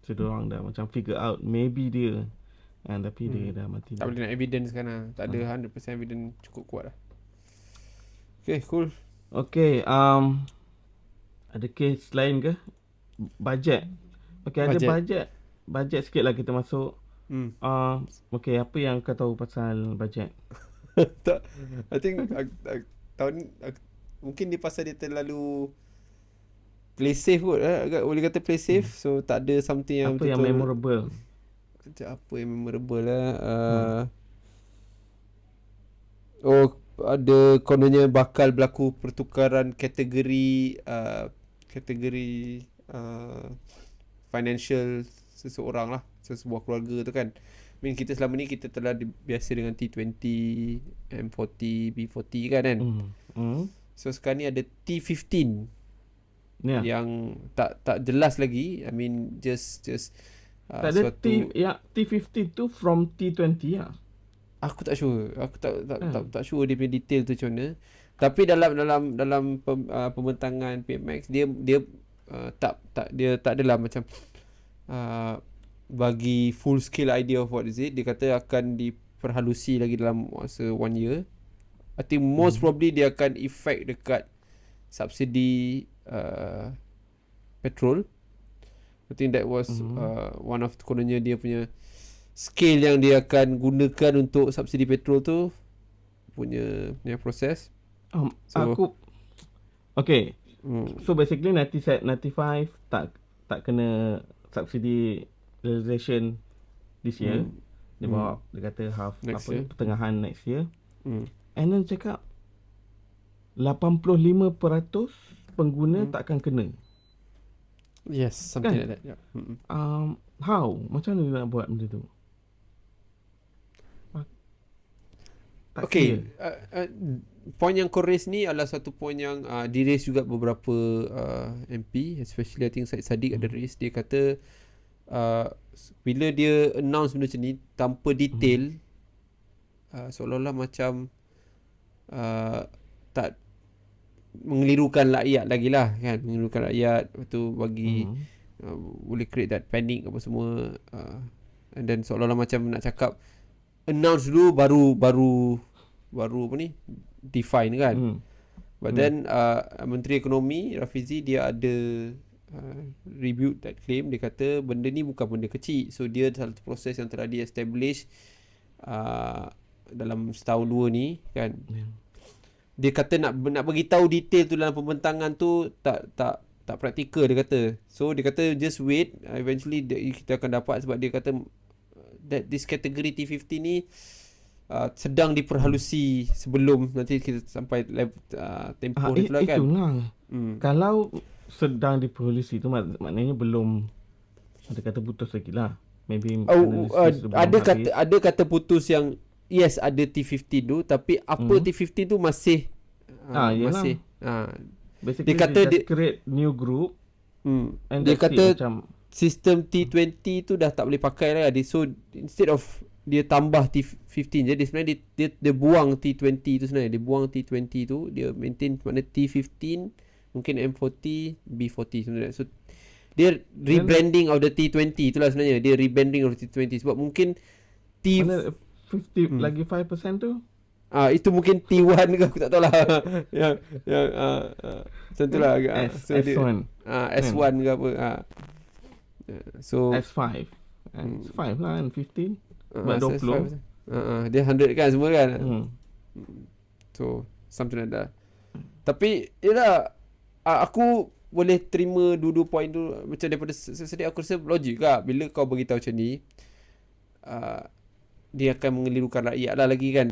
So diorang dah macam figure out maybe dia, tapi dia dah mati. Tak boleh nak evidence kan lah. Tak ada 100% evidence cukup kuat lah. Okay, cool. Okay, ada case lain ke? Budget. Okay, ada budget sikit lah kita masuk. Okay, apa yang kau tahu pasal budget? Tak, I think tahun ni mungkin dia pasal dia terlalu play safe kot, agak boleh kata play safe. So tak ada something yang apa yang memorable. Apa yang memorable lah. Ada kononnya bakal berlaku pertukaran kategori financial seseorang lah, sebuah keluarga tu kan. I mean, kita selama ni kita telah biasa dengan T20, M40, B40 kan. So sekarang ni ada T15. yang tak jelas lagi. I mean just Tak ada T50 tu from T20 lah. Aku tak sure. Aku Kan? tak sure dia punya detail tu macam mana. Tapi dalam pembentangan PMX dia dia tak adalah macam uh, bagi full scale idea of what is it. Dia kata akan diperhalusi lagi dalam masa 1 year. I think most probably dia akan effect dekat subsidi petrol. I think that was one of kononnya dia punya scale yang dia akan gunakan untuk subsidi petrol tu punya proses. Aku okay. So basically 95 tak kena subsidi realization this year. Dia bawa dia kata half Next apa year. ni, pertengahan next year. And then cakap 85% pengguna takkan kena. Yes, something Kan? like that. Yeah. How? Macam mana dia nak buat benda tu? Tak Okay, clear. point yang kau raise ni adalah satu point yang di-raise juga beberapa MP, especially I think Syed Saddiq ada raise. Dia kata bila dia announce benda macam ni tanpa detail, seolah-olah macam tak mengelirukan rakyat lagi lah kan, mengelirukan rakyat, lepas tu bagi boleh create that panic apa semua, and then seolah-olah macam nak cakap announce dulu baru apa ni define kan. But then Menteri Ekonomi Rafizi dia ada rebut that claim. Dia kata benda ni bukan benda kecil, so dia satu proses yang telah di-establish dalam setahun 2 ni kan. Dia kata nak bagi tahu detail tu dalam pembentangan tu tak praktikal dia kata. So dia kata just wait, eventually kita akan dapat, sebab dia kata that this category T50 ni sedang diperhalusi sebelum nanti kita sampai level tempoh dia tu lah kan. Itulah. Kalau sedang diperhalusi tu maknanya belum, ada kata putus lagi lah. Maybe ada kata putus yang yes ada T50 tu, tapi apa T50 tu masih masih basically dia kata dia create new group. And dia kata macam sistem T20 tu dah tak boleh pakai lah. So instead of dia tambah T15 je, dia sebenarnya dia buang T20 tu sebenarnya. Dia buang T20 tu, dia maintain mana T15, mungkin M40, B40 sebenarnya. So dia rebranding of the T20 tu lah sebenarnya. Dia rebranding of the T20 sebab mungkin mana 50 lagi 5% tu. Itu mungkin T1 ke aku tak tahu lah. yang macam tu lah agak. S1. S1 ke apa. So S5. S5 lah kan 15. Buat 20. Dia 100 kan semua kan. So something like that. Tapi yelah, aku boleh terima dua-dua point tu. Macam daripada sedih aku rasa logik lah. Bila kau beritahu macam ni, dia akan mengelirukan rakyat lah lagi kan.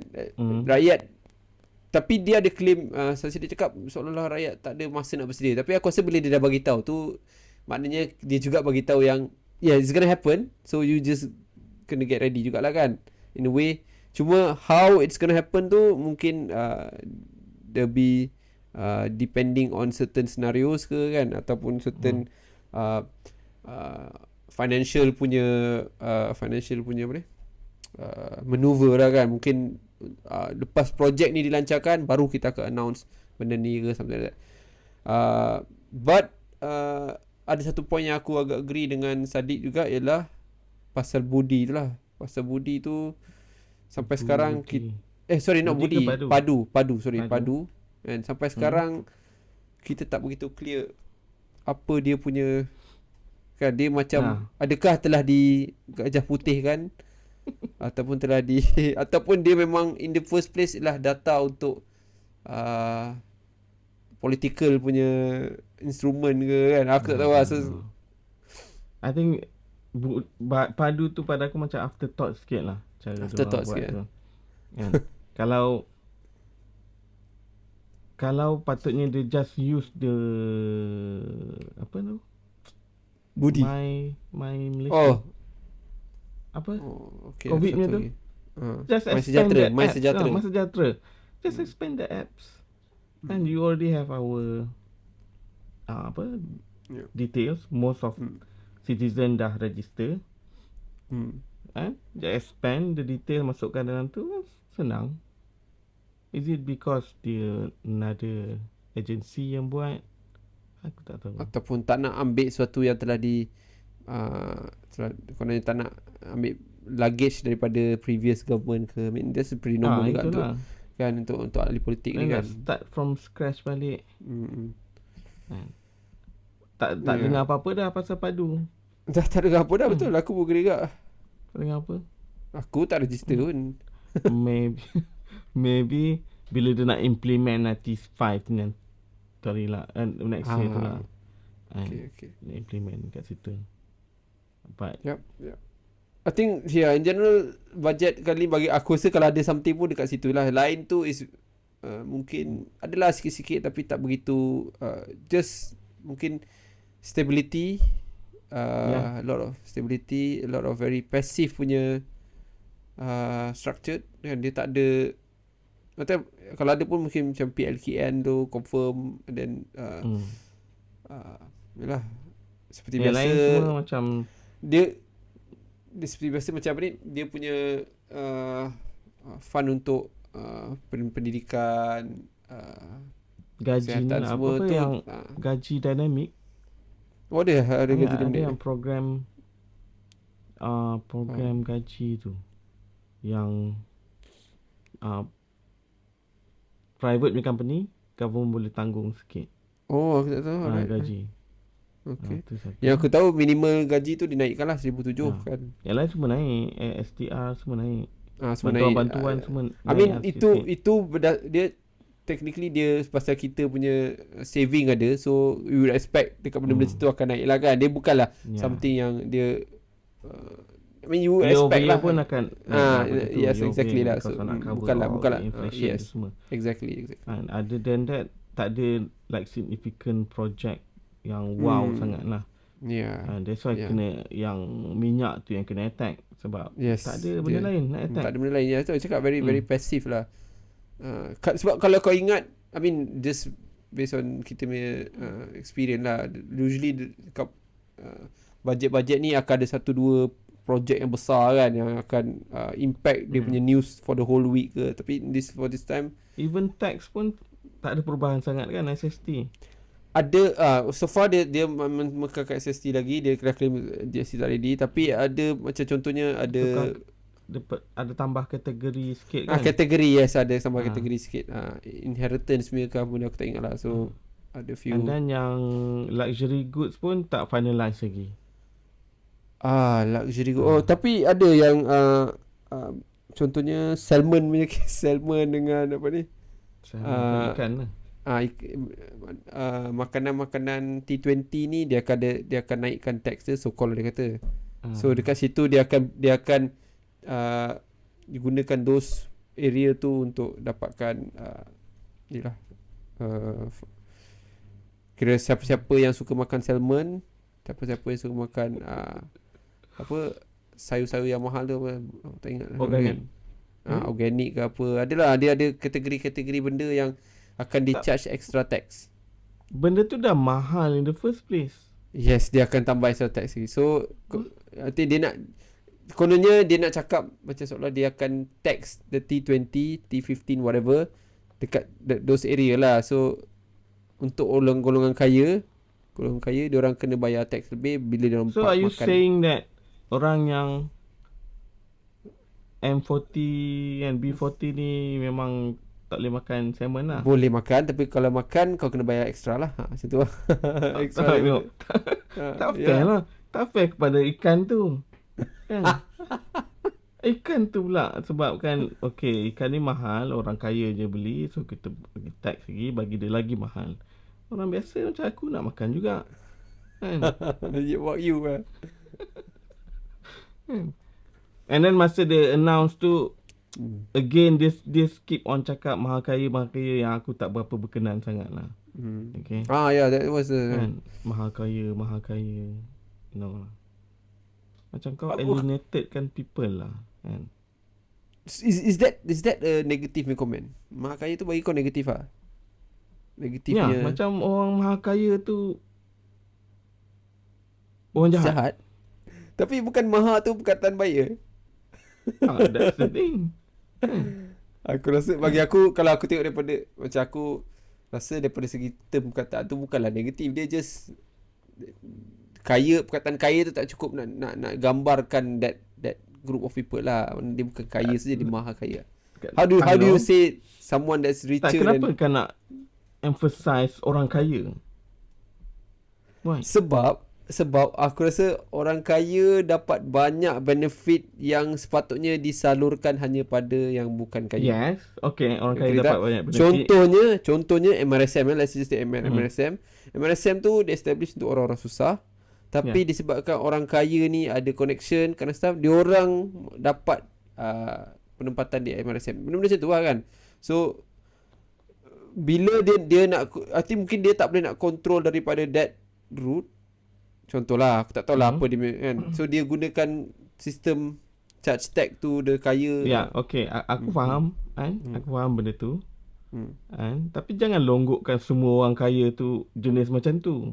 Rakyat, tapi dia ada claim, saya cakap seolah-olah rakyat tak ada masa nak bersedia. Tapi aku rasa bila dia dah bagi tahu tu, maknanya dia juga bagi tahu yang yeah, it's gonna happen, so you just kena get ready jugalah kan, in a way. Cuma how it's gonna happen tu mungkin there'll be depending on certain scenarios ke kan, ataupun certain financial punya apa ni, maneuver lah kan. Mungkin lepas projek ni dilancarkan baru kita akan announce benda ni ke, something like that. But ada satu point yang aku agak agree dengan Saddiq juga, ialah pasal budi tu lah. Pasal budi tu sampai sekarang padu. And sampai sekarang kita tak begitu clear apa dia punya kan. Dia macam adakah telah di gajah putih kan ataupun telah ataupun dia memang in the first place ialah data untuk political punya instrumen ke kan. Aku tak tahu lah. I think padu tu pada aku macam afterthought sikit lah. Afterthought sikit tu. Kan? Kalau patutnya dia just use the apa tu? Budi. My Malaysia. Apa? Okay, COVID ni tu. Just expand My Sejahtera. Just expand the apps. And you already have our apa Yeah. details. Most of Hmm. citizen dah register. Just expand the detail, masukkan dalam tu, senang. Is it because dia another agency yang buat? Aku tak tahu. Ataupun tak nak ambil sesuatu yang telah kononnya tak nak ambil luggage daripada previous government ke. I mean that's pretty normal juga untuk Itulah. kan untuk ahli politik ni Then kan. nak start from scratch balik. Hmm. Kan? Tak Ya. dengar apa-apa dah pasal padu. Dah tak ada apa dah betul. Aku pun gerak. Tak dengar apa. Aku tak register pun. Maybe bila dia nak implement nanti 5 ni, sorry lah, next year tu lah. Okay. Dia implement kat situ. But Yep. I think in general budget kali bagi aku rasa kalau ada something pun dekat situ lah. Lain tu is mungkin adalah sikit-sikit tapi tak begitu just mungkin stability, a lot of stability, a lot of very passive punya structured, kan dia tak ada. Macam kalau ada pun mungkin macam PLKN tu confirm, and then yalah seperti yang biasa lain semua macam dia seperti biasa macam apa ni, dia punya fund untuk pendidikan, gaji ni kesihatan lah. semua Apa tu yang gaji dynamic. ada gaji Ada dia yang program gaji tu yang private punya company, government boleh tanggung sikit aku tak tahu gaji. Okay. Tu satu. Yang aku tahu minimal gaji tu dinaikkan lah 1,700 kan. Yang lain semua naik, STR semua naik. Semua naik. Bantuan semua I mean naik itu dia technically dia pasal kita punya saving ada, so we would expect dekat benda-benda situ akan naik lah kan. Dia bukanlah something yang dia I mean you would expect lah pun akan yes exactly lah. So bukanlah inflation yes semua. Exactly. And other than that tak ada like significant project yang wow sangat lah. That's why kena yang minyak tu yang kena attack sebab tak ada benda lain nak attack. Tak ada benda lain. Tu cakap very passive lah. Sebab kalau kau ingat, I mean just based on kita punya experience lah, usually bajet-bajet ni akan ada 1-2 projek yang besar kan yang akan impact dia punya news for the whole week ke. Tapi for this time even tax pun tak ada perubahan sangat kan. SST ada so far dia mekar kat SST lagi, dia kena claim GST tak ready, tapi ada macam contohnya ada tambah kategori sikit kan. Kategori ada tambah kategori sikit, inheritance punya ke apa benda aku tak ingat lah. So ada few, and then yang luxury goods pun tak finalize lagi. luxury good. Tapi ada yang contohnya salmon punya salmon dengan apa ni, ikan lah. Makanan-makanan T20 ni dia akan naikkan tax dia, so call dia kata. So dekat situ dia akan digunakan those area tu untuk dapatkan kira siapa-siapa yang suka makan salmon, siapa-siapa yang suka makan sayur-sayur yang mahal tu apa, tak ingat organic. Organic ke apa, adalah dia ada kategori-kategori benda yang akan di-charge extra tax. Benda tu dah mahal in the first place. Yes, dia akan tambah extra tax lagi. So nanti dia nak, kononnya dia nak cakap macam seolah dia akan tax the T20, T15 whatever dekat those area lah. So untuk golongan kaya dia orang kena bayar tax lebih bila dia orang So are you makan. saying that orang yang M40 and B40 ni memang tak boleh makan salmon lah? Boleh makan, tapi kalau makan kau kena bayar extra lah. Macam tu lah. Extra tak fair lah. Tak fair kepada ikan tu kan. Ikan tu pula sebab kan ikan ni mahal, orang kaya je beli, so kita bagi tax lagi, bagi dia lagi mahal. Orang biasa macam aku nak makan juga kan. What you And then masa dia announce tu, again dia keep on cakap mahal kaya yang aku tak berapa berkenan sangat lah. Okay. That was kan? Mahal kaya no lah. Macam kau alienated kan people lah kan. Is that a negative comment? Mahal kaya tu bagi kau negatif ah? Negatifnya macam orang maha kaya tu orang jahat. jahat. Tapi bukan maha tu perkataan baik. That's the thing. Aku rasa bagi aku, kalau aku tengok daripada macam aku rasa daripada segi term perkataan tu bukanlah negatif, dia just kaya, perkataan kaya tu tak cukup nak gambarkan that group of people lah. Dia bukan kaya saja, dia maha kaya. How do you say someone that's richer Tak, kenapa kau nak emphasize orang kaya? Why? Sebab aku rasa orang kaya dapat banyak benefit yang sepatutnya disalurkan hanya pada yang bukan kaya. Yes, okay, orang kaya dapat banyak benefit. Contohnya MRSM, let's just say MRSM. MRSM tu dia establish untuk orang-orang susah. Tapi disebabkan orang kaya ni ada connection kerana staff, diorang dapat penempatan di MRSM. Benda-benda macam tu lah kan. So bila dia nak, I think mungkin dia tak boleh nak control daripada that route. Contohlah, aku tak tahulah apa dia kan. So dia gunakan sistem charge tag tu dia kaya. Ya, okay, aku faham kan. Aku faham benda tu. Kan? Tapi jangan longgokkan semua orang kaya tu jenis macam tu.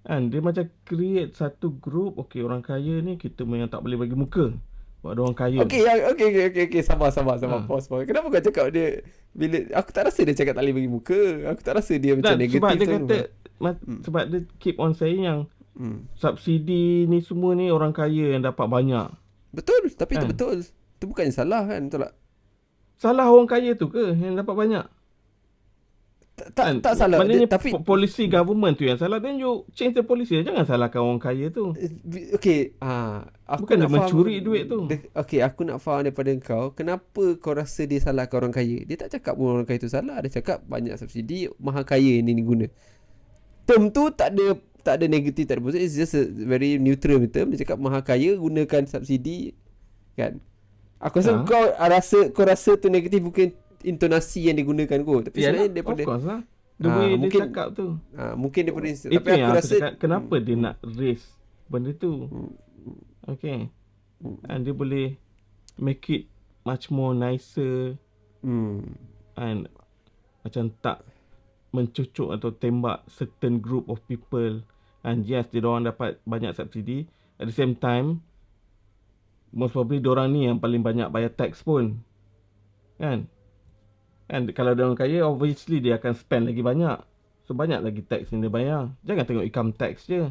Kan, dia macam create satu group. Okay, orang kaya ni kita memang tak boleh bagi muka buat orang kaya. Okay, sabar. Pause. Kenapa kau cakap dia, bila aku tak rasa dia cakap tak boleh bagi muka. Aku tak rasa dia macam negatif. Sebab dia kata sebab dia keep on saying yang subsidi ni semua ni orang kaya yang dapat banyak. Betul, tapi itu betul. Itu bukannya salah kan, betul tak? Salah orang kaya tu ke yang dapat banyak? Tak salah. Maknanya Tapi policy government tu yang salah. Then you change the policy. Jangan salahkan orang kaya tu. okay, aku bukan nak dia mencuri duit tu. Okay, aku nak faham daripada kau, kenapa kau rasa dia salahkan orang kaya? Dia tak cakap pun orang kaya tu salah. Dia cakap banyak subsidi, maha kaya ni guna. Term tu tak ada negatif, tak ada positif. It's just a very neutral term. Dia cakap maha kaya gunakan subsidi kan. Aku rasa kau rasa tu negatif bukan intonasi yang digunakan kot. Tapi sebenarnya daripada, of course lah, the way dia cakap tu. Mungkin daripada tapi aku rasa kenapa dia nak raise benda tu. Okay. And dia boleh make it much more nicer. And macam tak mencucuk atau tembak certain group of people. And yes, dia orang dapat banyak subsidi. At the same time, most probably diorang ni yang paling banyak bayar tax pun. Kan? And kalau dia orang kaya, obviously dia akan spend lagi banyak. So banyak lagi tax yang dia bayar. Jangan tengok income tax je.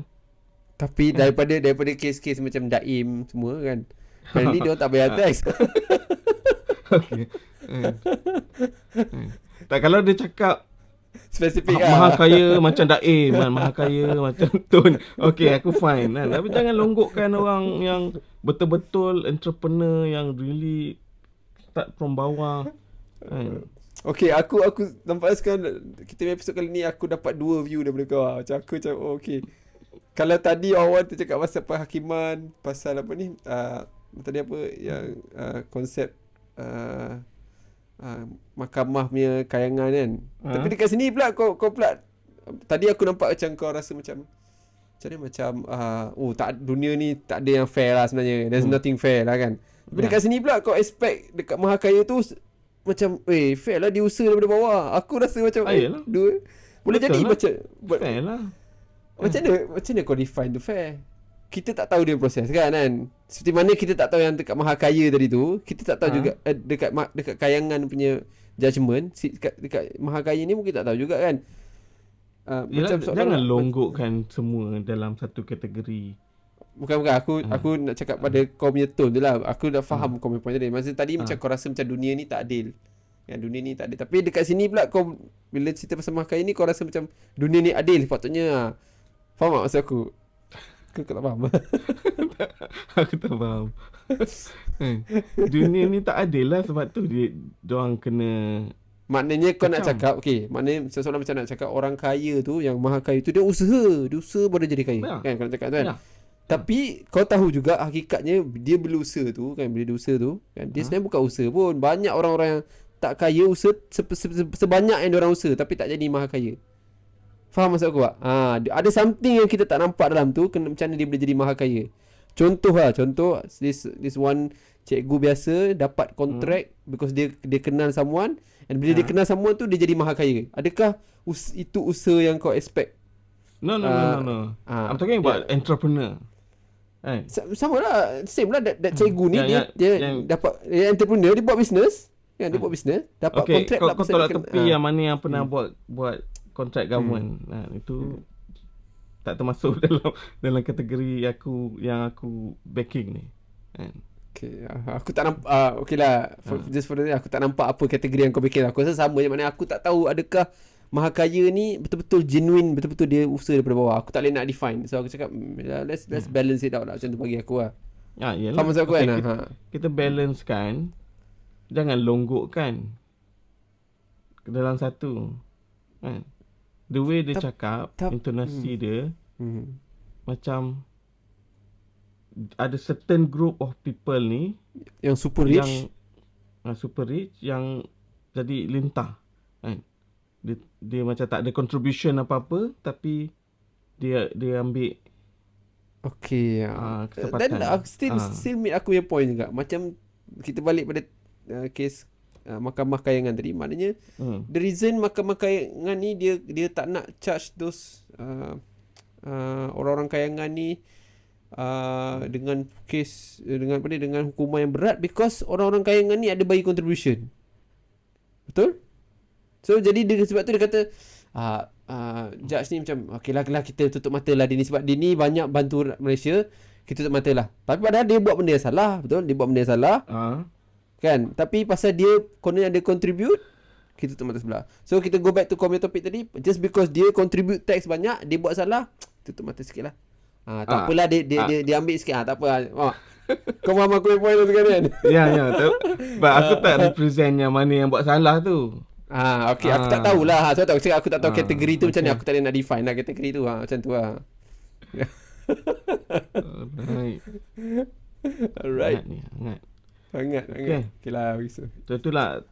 Tapi daripada kes-kes macam Daim semua kan, apparently dia tak bayar tax. Okay. Tak, kalau dia cakap spesifik maha kaya macam Daim kan, maha kaya macam Tun, okay, aku fine kan. Tapi jangan longgokkan orang yang betul-betul entrepreneur yang really start from bawah kan. Okay, aku nampak sekarang kita punya episod kali ni aku dapat dua view daripada kau. Macam aku macam okay. Kalau tadi awal tu cakap pasal penghakiman, pasal apa ni, tadi apa yang konsep mahkamah punya kayangan kan. Tapi dekat sini pula kau pula tadi aku nampak macam kau rasa macam tak, dunia ni tak ada yang fair lah sebenarnya. There's nothing fair lah kan. Tapi dekat sini pula kau expect dekat mahakaya tu macam fair lah, dia usaha daripada bawah. Aku rasa macam boleh betul jadi lah. Macam fair lah. Macam mana kau define tu fair? Kita tak tahu dia proses kan. Seperti mana kita tak tahu yang dekat mahakaya tadi tu, kita tak tahu juga dekat kayangan punya judgement dekat mahakaya ni mungkin tak tahu juga kan. Macam jangan longgokkan semua dalam satu kategori. Bukan aku nak cakap pada kau punya tone tu lah. Aku dah faham kau punya point tadi. Masa tadi macam kau rasa macam dunia ni tak adil. Yang dunia ni tak adil. Tapi dekat sini pula kau bila cerita pasal mahakaya ni kau rasa macam dunia ni adil sepatutnya. Faham tak maksud aku? Kau tak faham? Aku tak faham. Dunia ni tak adil lah, sebab tu diorang kena. Maknanya kau nak cakap, maknanya seseorang macam nak cakap orang kaya tu, yang maha kaya tu dia usaha baru jadi kaya. Kan kau nak cakap tu kan? Tapi kau tahu juga hakikatnya dia berusaha tu kan, bila dia usaha tu kan, dia sebenarnya bukan usaha pun. Banyak orang-orang yang tak kaya usaha sebanyak yang diorang usaha tapi tak jadi maha kaya. Faham maksud aku tak? Ada something yang kita tak nampak dalam tu, macam mana dia boleh jadi maha kaya. contoh this one cikgu biasa dapat kontrak because dia kenal someone, and bila dia kenal someone tu dia jadi mahal kaya. Adakah itu usaha yang kau expect? No. I'm talking about entrepreneur. Right. Sama lah, same lah. That cikgu ni dia dapat entrepreneur, dia buat business. Dia buat business, dapat kontrak lah. Kau tolak tepi yang mana yang pernah buat kontrak government. Itu tak termasuk dalam kategori yang aku backing ni. Okay, aku tak nampak okay lah, just for the aku tak nampak apa kategori yang kau bikin. Aku rasa sama je, maknanya aku tak tahu adakah mahal kaya ni betul-betul genuine, betul-betul dia usaha daripada bawah. Aku tak boleh nak define. So aku cakap let's balance it out lah, macam tu bagi aku lah. Yalah. Faham maksud aku kan? Kita balance kan, jangan longgokkan ke dalam satu kan. The way dia cakap, intonasi dia macam ada certain group of people ni yang super rich, yang jadi lintah kan. Dia macam tak ada contribution apa-apa, tapi dia ambil then kesempatan. still meet aku punya point juga. Macam kita balik pada kes mahkamah kayangan tadi, maknanya the reason mahkamah kayangan ni dia tak nak charge those orang-orang kayangan ni dengan kes dengan hukuman yang berat, because orang-orang kayangan ni ada bagi contribution. Betul? So jadi sebab tu dia kata judge ni macam okey lah kita tutup mata lah dia ni, sebab dia ni banyak bantu Malaysia, kita tutup mata lah. Tapi padahal dia buat benda yang salah. Betul? Dia buat benda yang salah. Kan? Tapi pasal dia kononnya ada contribute, kita tutup mata sebelah. So kita go back to comment topik tadi, just because dia contribute tax banyak, dia buat salah, tutup mata sikit lah. Tak apalah, dia ambil sikit. Tak apa. Kau faham aku yang point tu kan? Ya. But aku tak represent yang mana yang buat salah tu. Okay. Aku tak tahulah. So aku tak tahu kategori tu macam ni. Aku tak boleh nak define lah kategori tu. Macam tu lah. Alright. Hangat. Okay lah. Itulah.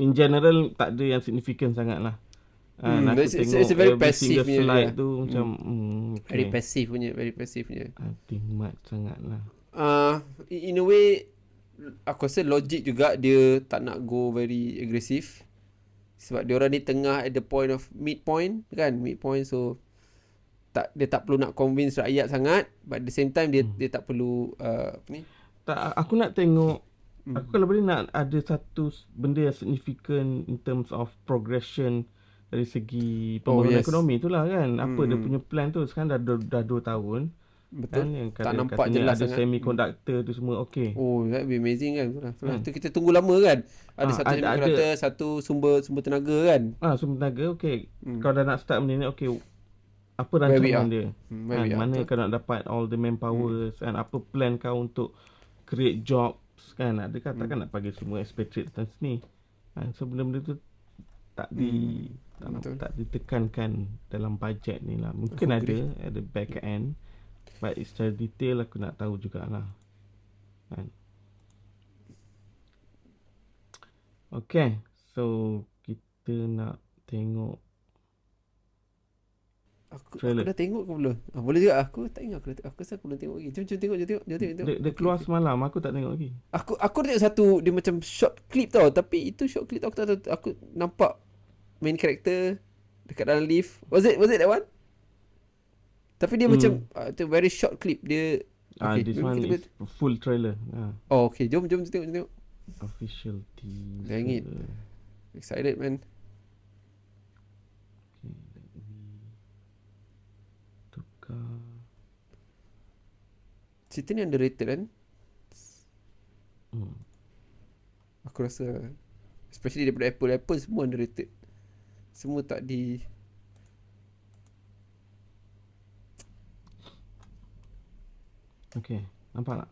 In general tak ada yang significant sangat lah. Aku tengok it's a very passive punya slide tu macam very passive punya. Timat sangat lah. In a way aku rasa logik juga dia tak nak go very aggressive, sebab dia orang ni tengah at the point of midpoint, so dia tak perlu nak convince rakyat sangat, but at the same time dia tak perlu aku nak tengok aku kalau boleh nak ada satu benda yang significant in terms of progression dari segi pembangunan ekonomi itulah kan. Apa dia punya plan tu sekarang dah 2 tahun. Betul. Kan, tak nampak jelas ada sangat. Semiconductor tu semua okey. That be amazing kan. Tu kita tunggu lama kan. Ada satu semiconductor, satu sumber tenaga kan. Sumber tenaga okey. Kalau dah nak start benda ni okey. Apa rancangan dia? Mana kau nak dapat all the manpower and apa plan kau untuk create jobs kan. Adakah takkan nak bagi semua expatriate datang sini. So benda-benda tu tak ditekankan dalam bajet ni lah. Mungkin ada back end, but secara detail aku nak tahu jugalah kan. Okay, so kita nak tengok Aku dah tengok ke belum? Boleh juga. Aku tak ingat aku rasa aku belum tengok lagi. Jom tengok. Dia keluar semalam, aku tak tengok lagi. Aku tengok satu, dia macam short clip tau, tapi itu short clip aku tak tahu. Aku nampak main character dekat dalam lift. Was it that one? Tapi dia macam itu very short clip dia. This one is full trailer. Okay, jom tengok. Official team. Dang it. Excited man. Cerita ni underrated kan? Aku rasa especially daripada Apple semua underrated. Semua tak di Okay, nampak tak?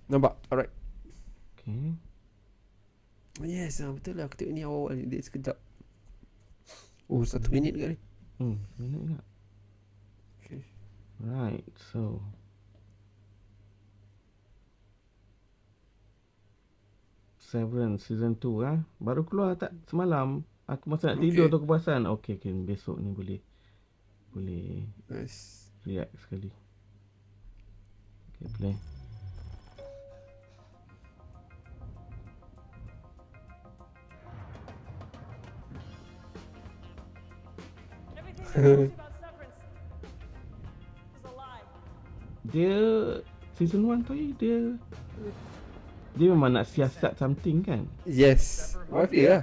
Nampak, alright. Okay. Yes, betul lah. Aku tengok ni awal-awal ni. Dia sekejap. 1 minit ke ni? Minit tak? Okay. Right, so Severance season 2 baru keluar tak semalam. Aku masa nak tidur tu aku perasan okay, besok ni boleh nice. react sekali. Dia play. Everything they told you about Severance is a lie. Dia season 1 tu dia memang nak siasat something kan. Yes. Wife dia lah.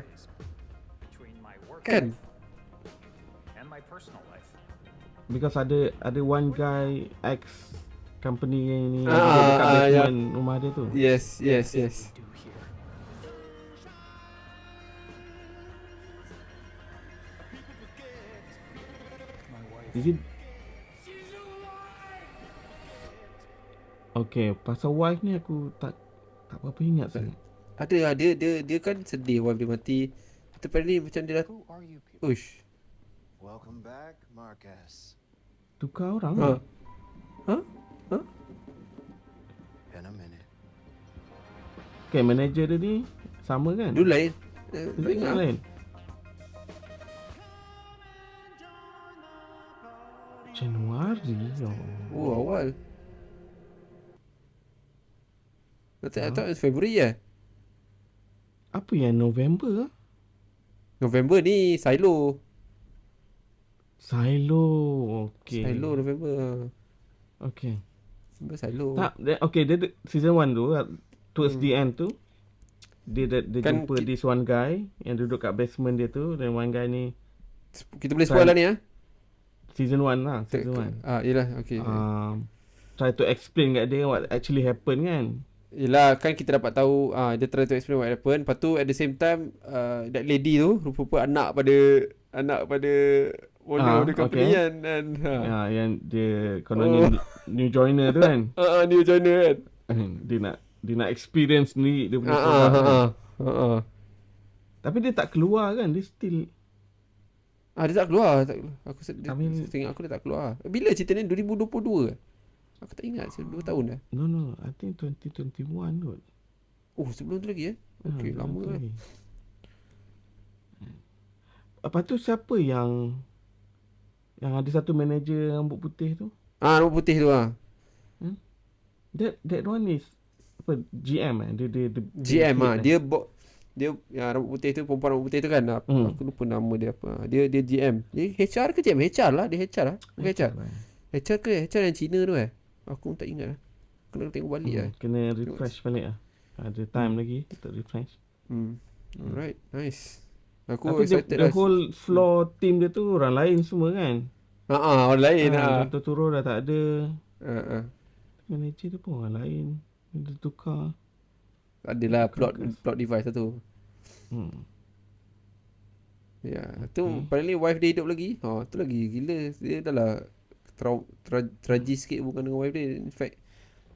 Between my work Kan? life and my personal life. Because ada one guy ex company yang ni Ah, dia dekat ah, basement rumah dia tu. Yes. Do here. My wife. Is it Okay, pasal wife ni aku tak berapa ingat sangat. Ada lah, dia kan sedih wife dia mati. Kita apparently macam dia dah Who are you people? push. Welcome back, Marcus. Tukar orang. Ha. Ha? Been a minute. Okay, manager dia ni sama kan? Dulu lain. Dia Tak ingat. lain. Januari. Oh, awal. I thought it's February Apa yang November? November ni Silo. Silo. Okay. Silo November. Okay. November Silo. Tak, okay, dia season 1 tu towards the end tu dia Kan jumpa this one guy yang duduk kat basement dia tu, dan one guy ni Kita boleh spoil lah ni season 1 lah, season 1. Yelah, okay. Try to explain kat dia what actually happen kan. Yelah, kan kita dapat tahu dia try to explain what happened. Lepas tu at the same time that lady tu rupa-rupa anak pada owner of the company okay. kan. And, Yang dia kononnya new joiner tu kan. new joiner kan. Dia nak experience ni dia punya product kan. Tapi dia tak keluar kan, dia still Dia tak keluar. Aku Tapi- tengok aku dia tak keluar. Bila cerita ni 2022 Aku tak ingat, 2 tahun dah. No, I think 2021 kot. Oh, sebelum tu lagi Okay, lama kan. Lepas tu siapa yang ada satu manager rambut putih tu? Rambut putih tu That one is apa, GM Dia GM head, dia rambut putih tu, perempuan rambut putih tu kan. Aku lupa nama dia apa. Dia GM. Dia HR ke GM? HR lah, dia HR lah. Bukan HR. HR ke HR yang Cina tu Aku tak ingat lah. Kena tengok balik lah. Kena refresh balik lah. Ada time lagi untuk refresh. Alright, nice. Aku Tapi excited the whole floor team dia tu orang lain semua kan. orang lain Contoh turun dah tak ada. uh. Manager dia pun orang lain. Dia tukar. Adalah plot device lah tu. Ya, tu apparently wife dia hidup lagi. Tu lagi gila. Dia dah lah tragis sikit bukan dengan wife dia. In fact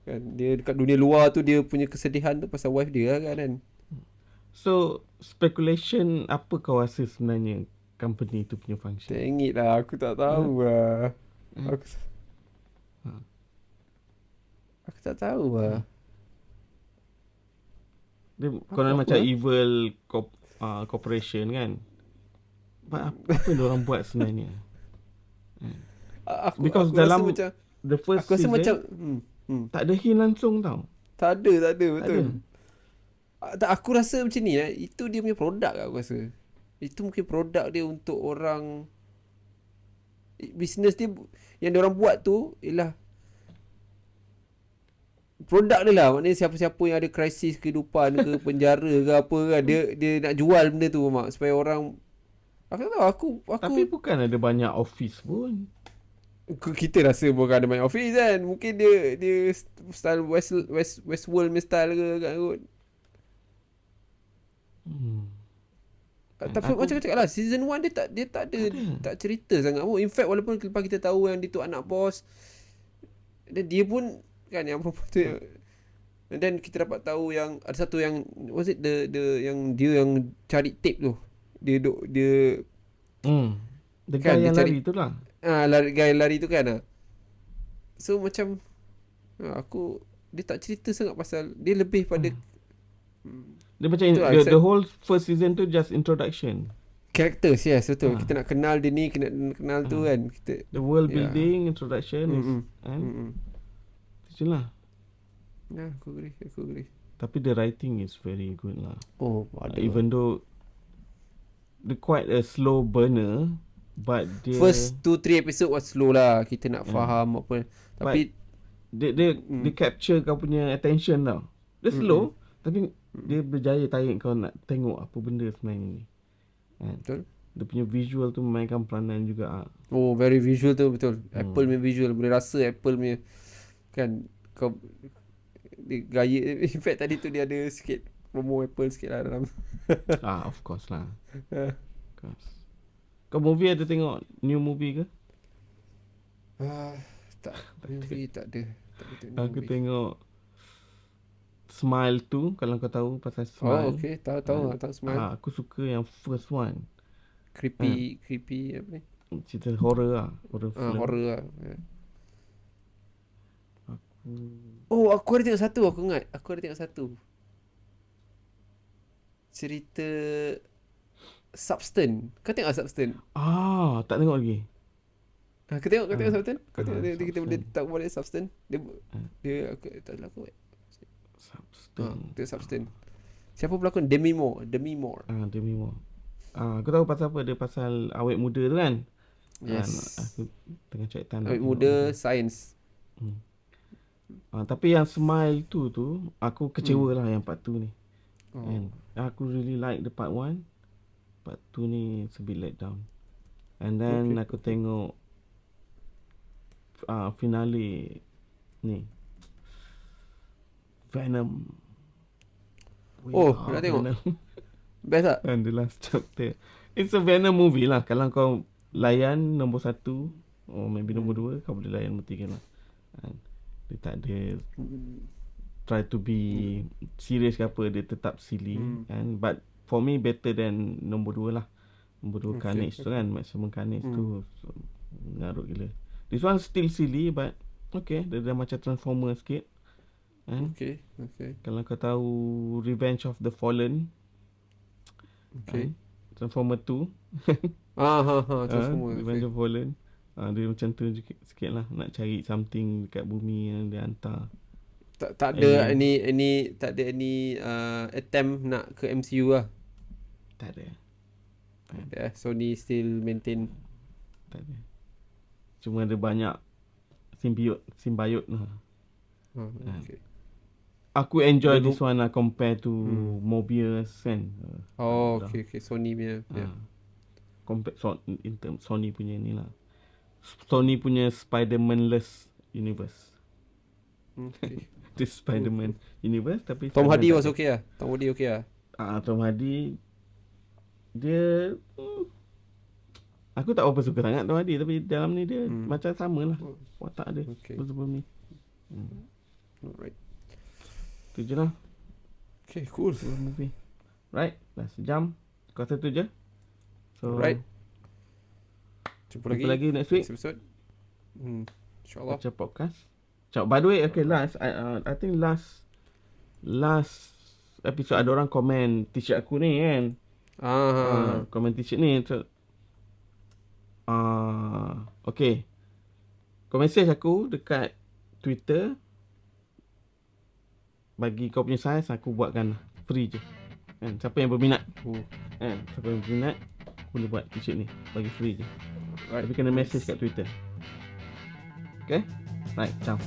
kan, dia dekat dunia luar tu dia punya kesedihan tu pasal wife dia lah kan. So speculation apa kau rasa sebenarnya company tu punya function? Tengit lah, aku tak tahu lah. Aku tak tahu lah. Dia konon macam evil corporation kan. Apa yang diorang buat sebenarnya? Because aku dalam rasa macam, the first aku rasa season macam tak ada hint langsung tau. tak ada betul. ada. Aku rasa macam ni itu dia punya produk aku rasa. Itu mungkin produk dia untuk orang, business dia yang dia orang buat tu ialah produk dia lah. Maknanya siapa-siapa yang ada krisis kehidupan ke penjara ke apa kan, dia nak jual benda tu mak, supaya orang, aku tak tahu, aku Tapi bukan ada banyak office pun. kita rasa bukan ada banyak office kan. Mungkin dia style Westworld punya style ke kan kot. Tapi macam cakap lah, season 1 dia tak ada tak cerita sangat pun. In fact walaupun lepas kita tahu yang dia tu anak bos, dan dia pun kan yang perempuan tu, and then kita dapat tahu yang ada satu yang was it the yang dia yang cari tape tu. Dia The kan, guy dia yang cari- lari tu lah. lari tu kan. So macam dia tak cerita sangat pasal dia, lebih pada Dia macam Betul lah, the whole first season tu just introduction. characters. Yes, betul. Kita nak kenal dia ni, kena kenal tu kan. Kita The world Yeah. building introduction is Mm-mm. tu je lah. Ya, aku agree. Tapi the writing is very good lah. Oh, ada. Even though dia quite a slow burner, but dia First 2-3 episode was slow lah. Kita nak faham apa. Tapi dia capture kau punya attention tau. Dia slow tapi dia berjaya tarik kau nak tengok apa benda sebenarnya ni. Kan? betul. Dia punya visual tu memainkan peranan juga. Oh, very visual tu betul. Apple punya visual boleh rasa Apple punya kan kau dia gaya. In fact tadi tu dia ada sikit promo Apple sikit lah dalam. Of course lah. Of course. Kau movie ada tengok new movie ke? Tak movie tak ada. Tak ada tengok Aku movie. tengok Smile tu, kalau kau tahu pasal Smile. Oh, okay. Tahu Smile. Aku suka yang first one. Creepy apa ni? Cerita horror lah. Horror film. Horror lah. Yeah. Aku... Oh, aku ada tengok satu. Aku ingat. Aku ada tengok satu. Cerita Substance. Kau tengok Substance? Tak tengok lagi. Kau tengok Substance? Kau tengok dia, kita boleh Substance. tak boleh Substance. Dia aku tak salah aku. Substance. Tengok Substance. Siapa pelakon? Demi Moore. Demi Moore. Aku tahu pasal apa. Dia pasal awet muda tu kan. Yes. Aku tengah cari time. Awet muda, sains. Tapi yang Smile tu aku kecewa lah yang part 2 ni. Oh. And aku really like the part 1. Part 2 ni it's a bit let down. And then aku tengok finale ni Venom. Oh, dah tengok? Venom. Best tak? And the last chapter. It's a Venom movie lah. Kalau kau layan nombor 1 or maybe nombor 2, kau boleh layan nombor 3 lah. And dia tak ada try to be serious ke apa. Dia tetap silly. And but for me better than nombor 2 lah. Nombor 2 Carnage tu kan. Maximum Carnage tu ngarut gila. This one still silly but okay. Dia dah macam Transformer sikit. Okay. Kalau kau tahu Revenge of the Fallen, Okay. Transformer 2, Transformer. Revenge of the Fallen, dia macam tu sikit lah. Nak cari something dekat bumi yang dia hantar. Tak ada any tak ada any attempt nak ke MCU lah. Tak ada. Sony still maintain. Tak ada. Cuma ada banyak simbiot lah. Okay. Aku enjoy this one lah compare to Mobius kan. Okay. Sony punya. Compare in term Sony punya ni lah. Sony punya Spider-Man-less universe. Okay. This Spider-Man universe tapi Tom Hardy Spider-Man was tak okay lah. Tom Hardy okay lah. ada. Tom Hardy dia aku tak apa suka sangat Tom Hardy tapi dalam ni dia macam sama lah watak dia sebelum ni. Alright. Tu je lah Okay, cool. movie. Right, dah sejam. Kau rasa tu je. So Alright. Jumpa lagi next week. Next episode. InsyaAllah. Baca podcast. By the way, okay, last I think last episode ada orang komen t-shirt aku ni kan. Komen t-shirt ni. Okay. Kau message aku dekat Twitter. Bagi kau punya size aku buatkan free je. Kan, siapa yang berminat. Kan, siapa yang berminat boleh buat t-shirt ni bagi free je. Tapi kena message kat Twitter. Okay? Right, ciao.